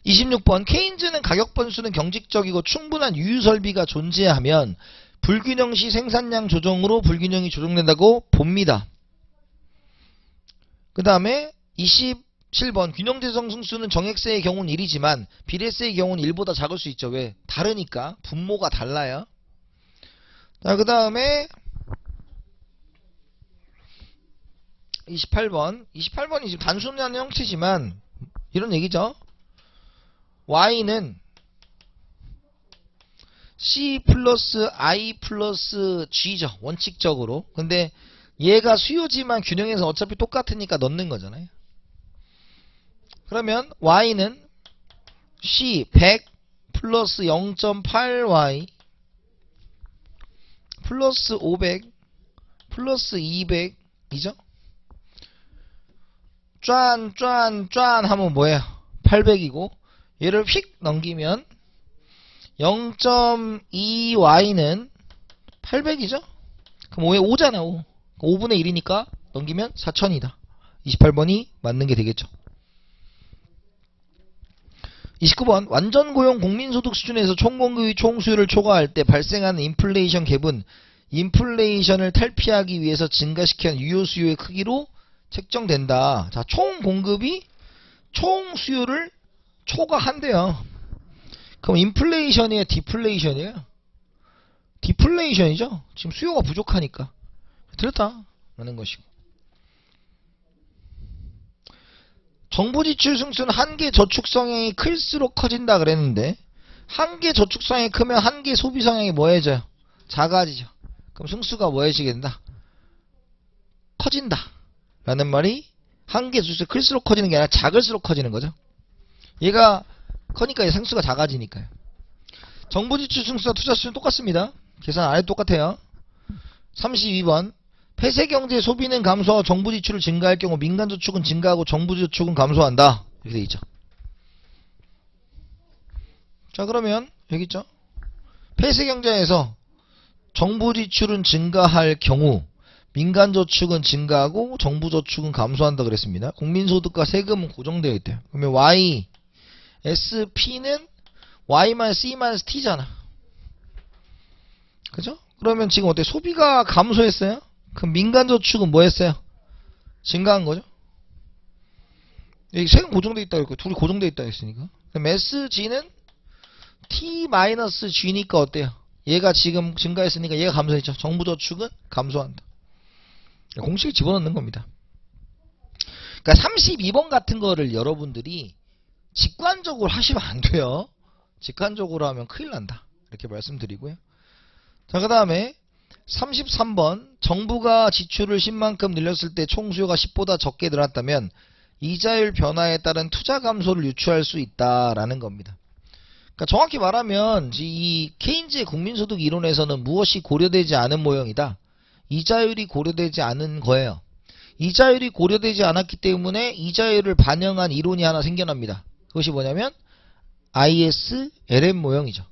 26번 케인즈는 가격 변수는 경직적이고 충분한 유유설비가 존재하면 불균형 시 생산량 조정으로 불균형이 조정된다고 봅니다. 그 다음에 27번 균형재정 승수는 정액세의 경우는 1이지만 비례세의 경우는 1보다 작을 수 있죠. 왜? 다르니까. 분모가 달라요. 자, 그 다음에 28번이 지금 단순한 형태지만 이런 얘기죠. Y는 C 플러스 I 플러스 G죠. 원칙적으로. 근데 얘가 수요지만 균형에서 어차피 똑같으니까 넣는 거잖아요. 그러면 Y는 C 100 플러스 0.8Y 플러스 500 플러스 200이죠. 짠 하면 뭐예요? 800이고 얘를 휙 넘기면 0.2y는 800이죠? 그럼 5에 5잖아. 5. 5분의 1이니까 넘기면 4000이다. 28번이 맞는 게 되겠죠. 29번 완전 고용 국민소득 수준에서 총공급이 총수요를 초과할 때 발생하는 인플레이션 갭은 인플레이션을 탈피하기 위해서 증가시킨 유효수요의 크기로 책정된다. 자, 총공급이 총수요를 초과한대요. 그럼 인플레이션이에요? 디플레이션이에요? 디플레이션이죠. 지금 수요가 부족하니까. 들었다 라는 것이고. 정부 지출 승수는 한계 저축 성향이 클수록 커진다 그랬는데 한계 저축 성향이 크면 한계 소비 성향이 뭐해져요? 작아지죠. 그럼 승수가 뭐해지게 된다? 커진다 라는 말이 한 개 수수 클수록 커지는 게 아니라 작을수록 커지는 거죠. 얘가 커니까 상수가 작아지니까요. 정부지출 승수와 투자수는 똑같습니다. 계산 안 해도 똑같아요. 32번 폐쇄경제 소비는 감소하고 정부지출을 증가할 경우 민간저축은 증가하고 정부저축은 감소한다. 이렇게 돼 있죠. 자, 그러면 여기 있죠. 폐쇄경제에서 정부지출은 증가할 경우 민간저축은 증가하고 정부저축은 감소한다 그랬습니다. 국민소득과 세금은 고정되어 있대요. 그러면 Y, SP는 Y-C-T잖아. 그죠? 그러면 지금 어때? 소비가 감소했어요? 그럼 민간저축은 뭐 했어요? 증가한 거죠? 여기 세금 고정되어 있다고 했고, 둘이 고정되어 있다고 했으니까. 그럼 SG는 T-G니까 어때요? 얘가 지금 증가했으니까 얘가 감소했죠. 정부저축은 감소한다. 공식을 집어넣는 겁니다. 그러니까 32번 같은 거를 여러분들이 직관적으로 하시면 안 돼요. 직관적으로 하면 큰일 난다. 이렇게 말씀드리고요. 자, 그 다음에 33번 정부가 지출을 10만큼 늘렸을 때 총수요가 10보다 적게 늘었다면 이자율 변화에 따른 투자 감소를 유추할 수 있다라는 겁니다. 그러니까 정확히 말하면 이 케인즈의 국민소득 이론에서는 무엇이 고려되지 않은 모형이다. 이자율이 고려되지 않은 거예요. 이자율이 고려되지 않았기 때문에 이자율을 반영한 이론이 하나 생겨납니다. 그것이 뭐냐면 ISLM 모형이죠.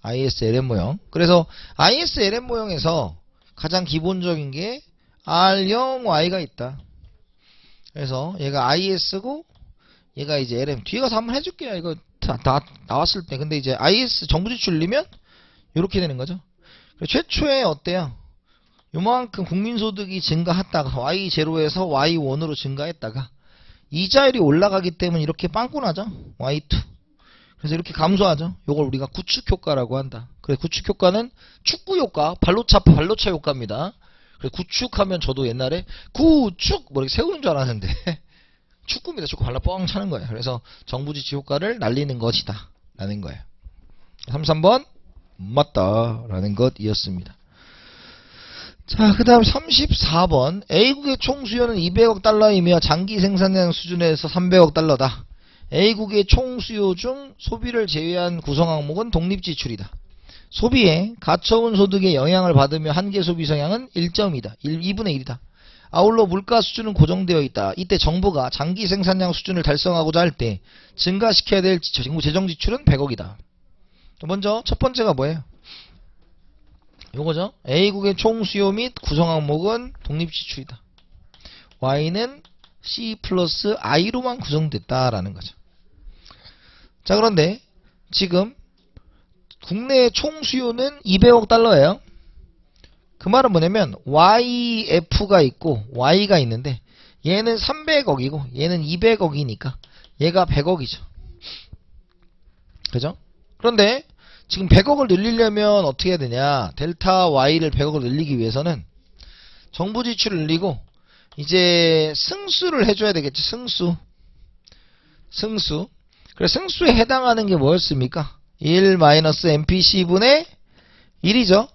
ISLM 모형. 그래서 ISLM 모형에서 가장 기본적인 게 R형 Y가 있다. 그래서 얘가 IS고 얘가 이제 LM. 뒤에 가서 한번 해줄게요. 이거 다 나왔을 때. 근데 이제 IS 정부지출 늘리면 이렇게 되는 거죠. 최초에 어때요? 요만큼 국민소득이 증가했다가 Y0에서 Y1으로 증가했다가 이자율이 올라가기 때문에 이렇게 빵꾸나죠. Y2. 그래서 이렇게 감소하죠. 요걸 우리가 구축효과라고 한다. 그래 구축효과는 축구효과, 발로차 효과입니다. 그래 구축하면 저도 옛날에 구축 뭐 이렇게 세우는 줄 알았는데 축구입니다. 축구 발로 뻥 차는 거예요. 그래서 정부지출 효과를 날리는 것이다 라는 거예요. 33번 맞다 라는 것이었습니다. 자, 그 다음 34번 A국의 총수요는 200억 달러이며 장기 생산량 수준에서 300억 달러다. A국의 총수요 중 소비를 제외한 구성항목은 독립지출이다. 소비에 가처분 소득의 영향을 받으며 한계 소비 성향은 1.2다. 2분의 1이다. 아울러 물가 수준은 고정되어 있다. 이때 정부가 장기 생산량 수준을 달성하고자 할 때 증가시켜야 될 정부 재정지출은 100억이다. 먼저 첫 번째가 뭐예요? 요거죠. A국의 총수요 및 구성항목은 독립지출이다. Y는 C 플러스 I로만 구성됐다라는 거죠. 자, 그런데 지금 국내 총수요는 200억 달러예요. 그 말은 뭐냐면 YF가 있고 Y가 있는데 얘는 300억이고 얘는 200억이니까 얘가 100억이죠. 그죠? 그런데 지금 100억을 늘리려면 어떻게 해야 되냐? 델타 Y를 100억을 늘리기 위해서는 정부 지출을 늘리고 이제 승수를 해줘야 되겠죠. 승수. 그래서 승수에 해당하는 게 뭐였습니까? 1-MPC분의 1이죠.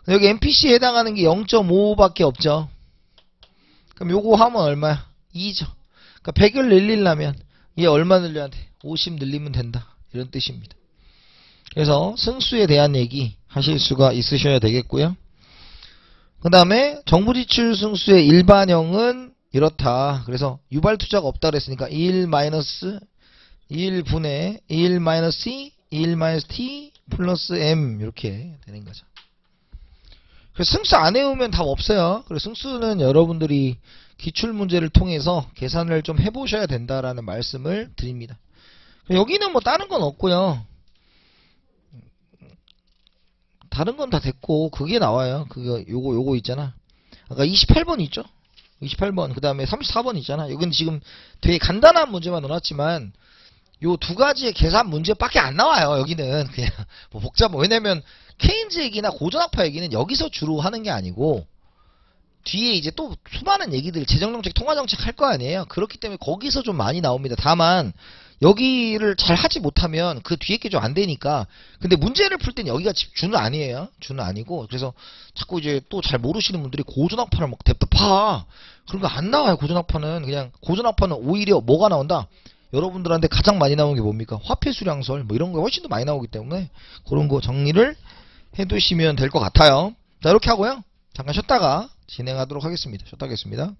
여기 MPC에 해당하는 게 0.55밖에 없죠. 그럼 요거 하면 얼마야? 2죠. 그러니까 100을 늘리려면 얘 얼마 늘려야 돼? 50 늘리면 된다. 이런 뜻입니다. 그래서 승수에 대한 얘기 하실 수가 있으셔야 되겠고요. 그 다음에 정부지출 승수의 일반형은 이렇다. 그래서 유발투자가 없다 그랬으니까 1-1분의 1-C 1-T 플러스 M 이렇게 되는 거죠. 그래서 승수 안 해오면 답 없어요. 그래서 승수는 여러분들이 기출문제를 통해서 계산을 좀 해보셔야 된다라는 말씀을 드립니다. 여기는 뭐 다른 건 없고요. 다른 건 다 됐고 그게 나와요. 그거 요거 있잖아. 아까 28번 있죠? 28번 그 다음에 34번 있잖아. 여기는 지금 되게 간단한 문제만 넣어놨지만 요 두 가지의 계산 문제밖에 안 나와요. 여기는 그냥 뭐 왜냐면 케인즈 얘기나 고전학파 얘기는 여기서 주로 하는 게 아니고 뒤에 이제 또 수많은 얘기들 재정정책 통화정책 할 거 아니에요. 그렇기 때문에 거기서 좀 많이 나옵니다. 다만 여기를 잘 하지 못하면 그 뒤에 게 좀 안 되니까. 근데 문제를 풀 땐 여기가 주는 아니에요. 주는 아니고. 그래서 자꾸 이제 또 잘 모르시는 분들이 고전학파를 막 냅다 파. 그런 거 안 나와요. 고전학파는. 그냥 고전학파는 오히려 뭐가 나온다? 여러분들한테 가장 많이 나오는 게 뭡니까? 화폐수량설 뭐 이런 거 훨씬 더 많이 나오기 때문에 그런 거 정리를 해두시면 될 것 같아요. 자, 이렇게 하고요. 잠깐 쉬었다가 진행하도록 하겠습니다. 쉬었다 하겠습니다.